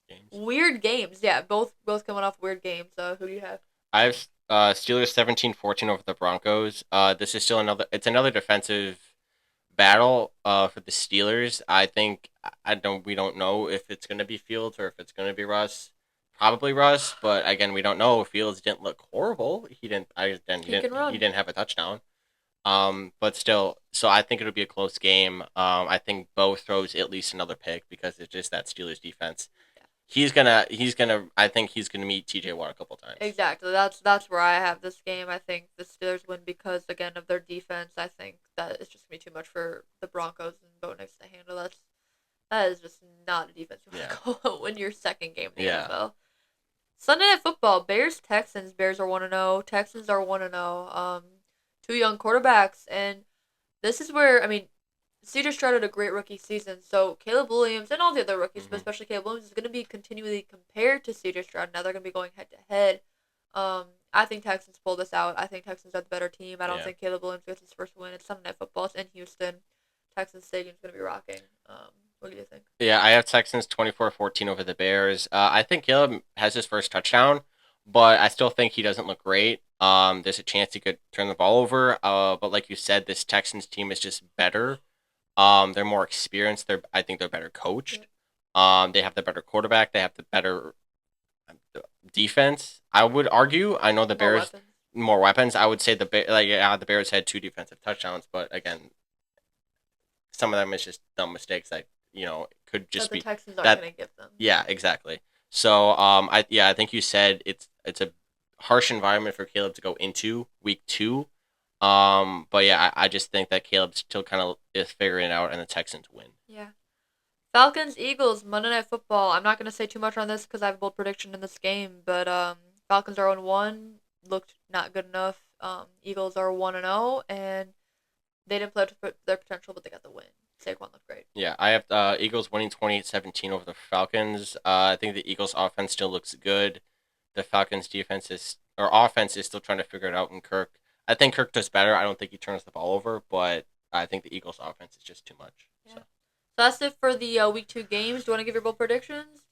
games. weird games. Yeah, both coming off weird games. Who do you have? I have Steelers 17-14 over the Broncos. This is still another defensive battle for the Steelers. I think I don't we don't know if it's going to be Fields or if it's going to be Russ. Probably Russ, but again, we don't know. Fields didn't look horrible. He He didn't can he run. didn't have a touchdown. But still, so I think it'll be a close game. I think Bo throws at least another pick because it's just that Steelers defense. He's gonna I think he's gonna meet TJ Watt a couple times. Exactly. That's where I have this game. I think the Steelers win because again of their defense. I think that it's just gonna be too much for the Broncos and Bo Nix to handle. That is just not a defense you Yeah. want to go win your second game in the Yeah. NFL. Sunday Night Football: Bears Texans. Bears are 1-0. Texans are 1-0. Two young quarterbacks, and this is where I mean, Cedar Stroud had a great rookie season. So Caleb Williams and all the other rookies, but Hmm. especially Caleb Williams, is going to be continually compared to Cedar Stroud. Now they're going to be going head to head. I think Texans pull this out. I think Texans are the better team. I don't Yeah. think Caleb Williams gets his first win. It's Sunday Night Football. It's in Houston. Texans Stadium's going to be rocking. What do you think? Yeah, I have Texans 24-14 over the Bears. I think Caleb has his first touchdown, but I still think he doesn't look great. There's a chance he could turn the ball over. But like you said, this Texans team is just better. They're more experienced. I think they're better Yeah. coached. They have the better quarterback. They have the better defense. I would argue. I know the More Bears weapons. more weapons. I would say the Bears had two defensive touchdowns, but again, some of them is just dumb mistakes that could That just the be Texans aren't that. going to give them. Yeah, exactly. So I think you said it's a harsh environment for Caleb to go into week two. But yeah, I just think that Caleb still kind of is figuring it out, and the Texans win. Yeah. Falcons Eagles Monday Night Football. I'm not gonna say too much on this because I have a bold prediction in this game, but Falcons are 1-1. Looked not good enough. Eagles are 1-0, and they didn't play up to their potential, but they got the win. Saquon looked great. Yeah, I have Eagles winning 28-17 over the Falcons. I think the Eagles offense still looks good. The Falcons defense or offense is still trying to figure it out in Kirk. I think Kirk does better. I don't think he turns the ball over, but I think the Eagles offense is just too much. Yeah. So So that's it for the week 2 games. Do you want to give your bold predictions?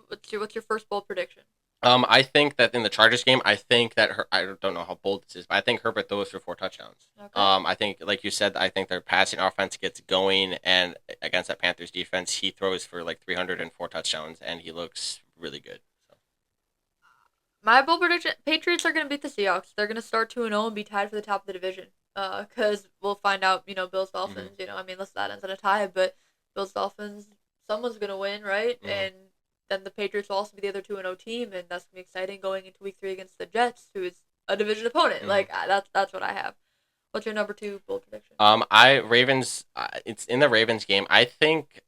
What's your first bold prediction? I think that in the Chargers game, I think that I don't know how bold this is, but I think Herbert throws for 4 touchdowns. Okay. I think, like you said, I think their passing offense gets going, and against that Panthers defense, he throws for like 304 touchdowns, and he looks really good. So. My bold prediction: Patriots are gonna beat the Seahawks. They're gonna start 2-0 and be tied for the top of the division. Cause we'll find out. Bills Hmm. Dolphins. I mean, unless that ends in a tie, but Bills Dolphins, someone's gonna win, right? Hmm. And then the Patriots will also be the other 2-0 team, and that's gonna be exciting going into week 3 against the Jets, who is a division opponent. Hmm. Like that's what I have. What's your number 2 bold prediction? I Ravens. It's in the Ravens game. I think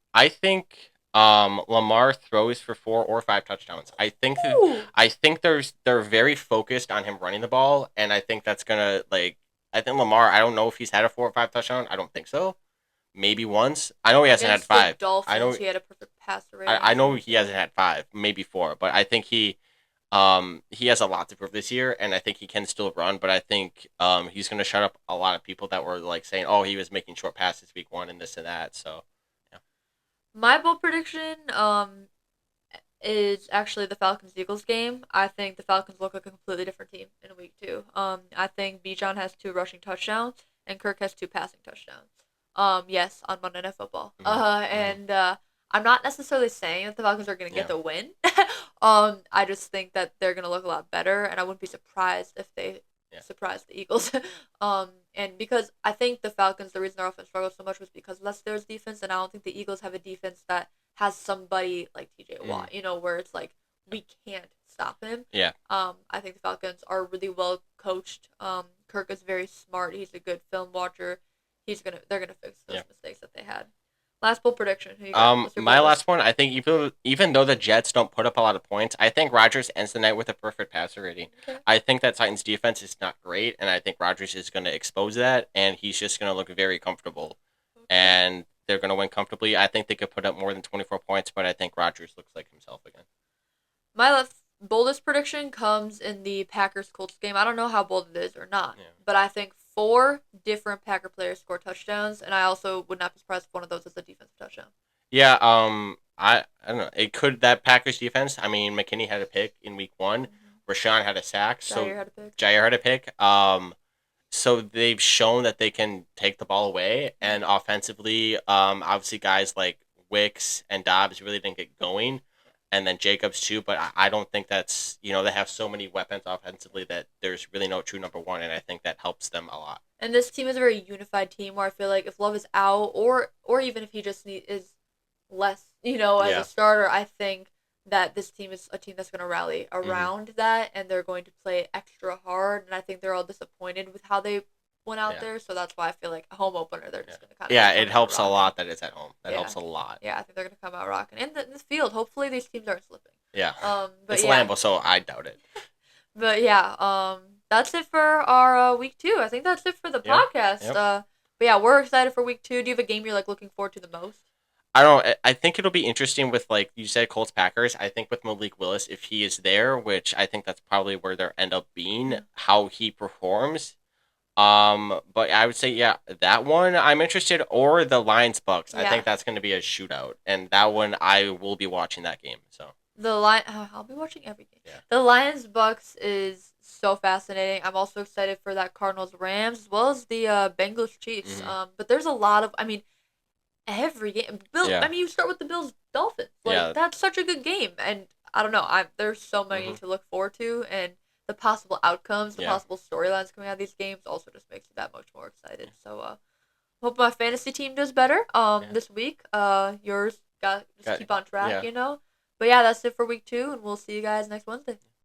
Lamar throws for 4 or 5 touchdowns. Ooh. I think they're very focused on him running the ball, and I think that's gonna like. I think Lamar. I don't know if he's had a 4 or 5 touchdown. I don't think so. Maybe once. I know he hasn't had Against the five. I Dolphins, know. he had a perfect passer rating. I know he hasn't had five. Maybe four, but I think he has a lot to prove this year, and I think he can still run. But I think he's going to shut up a lot of people that were like saying, "Oh, he was making short passes week one and this and that." So, yeah. My bold prediction is actually the Falcons Eagles game. I think the Falcons look like a completely different team in week 2. I think Bijan has 2 rushing touchdowns and Kirk has 2 passing touchdowns. Yes, on Monday Night Football. Hmm. Hmm. And I'm not necessarily saying that the Falcons are gonna get Yeah. the win. I just think that they're gonna look a lot better, and I wouldn't be surprised if they Yeah. surprise the Eagles. And because I think the Falcons, the reason their offense struggled so much was because of Leicester's defense, and I don't think the Eagles have a defense that has somebody like TJ Hmm. Watt, where it's like we can't stop him. Yeah. I think the Falcons are really well coached. Kirk is very smart. He's a good film watcher. They're gonna fix those Yeah. mistakes that they had. Last bold prediction. Who you got? What's your My boldest? last one, I think even though the Jets don't put up a lot of points, I think Rodgers ends the night with a perfect passer rating. Okay. I think that Titans defense is not great, and I think Rodgers is going to expose that, and he's just going to look very comfortable, Okay. and they're going to win comfortably. I think they could put up more than 24 points, but I think Rodgers looks like himself again. My boldest prediction comes in the Packers Colts game. I don't know how bold it is or not, Yeah. but I think 4 different Packer players score touchdowns, and I also would not be surprised if one of those is a defensive touchdown. Yeah, I don't know. It could that Packers defense. I mean, McKinney had a pick in week one. Mm-hmm. Rashawn had a sack. Jair So had a pick. Jair had a pick. So they've shown that they can take the ball away, and offensively, obviously guys like Wicks and Dobbs really didn't get going, and then Jacobs too. But I don't think that's they have so many weapons offensively that there's really no true number one, and I think that helps them a lot. And this team is a very unified team where I feel like if Love is out, or even if he just is less, as a Yeah, starter, I think that this team is a team that's going to rally hmm around that, and they're going to play extra hard. And I think they're all disappointed with how they went out yeah, there, so that's why I feel like a home opener, they're yeah, just going to kind of yeah. come It out helps a rocking. lot that it's at home. That Yeah, helps a lot. yeah, I think they're going to come out rocking in the field. Hopefully, these teams aren't slipping. Yeah, But it's yeah, Lambeau, so I doubt it. that's it for our week 2. I think that's it for the Yeah, podcast. yep. But yeah, we're excited for week 2. Do you have a game you're like looking forward to the most? I don't. I think it'll be interesting with like you said, Colts Packers. I think with Malik Willis, if he is there, which I think that's probably where they end up being, Mhm. how he performs. But I would say yeah, that one I'm interested, or the Lions Bucks. I Yeah, think that's going to be a shootout, and that one I will be watching that game. So I'll be watching every game. yeah, The Lions Bucks is so fascinating. I'm also excited for that Cardinals Rams as well as the Bengals Chiefs. hmm But there's a lot of, I mean, every game. yeah, You start with the Bills Dolphins. Like yeah, that's such a good game, and I don't know. There's so many hmm to look forward to, and the possible outcomes, the yeah. possible storylines coming out of these games also just makes me that much more excited. So hope my fantasy team does better Yeah. this week. Yours got just Got, keep on track, yeah. But yeah, that's it for week 2, and we'll see you guys next Wednesday.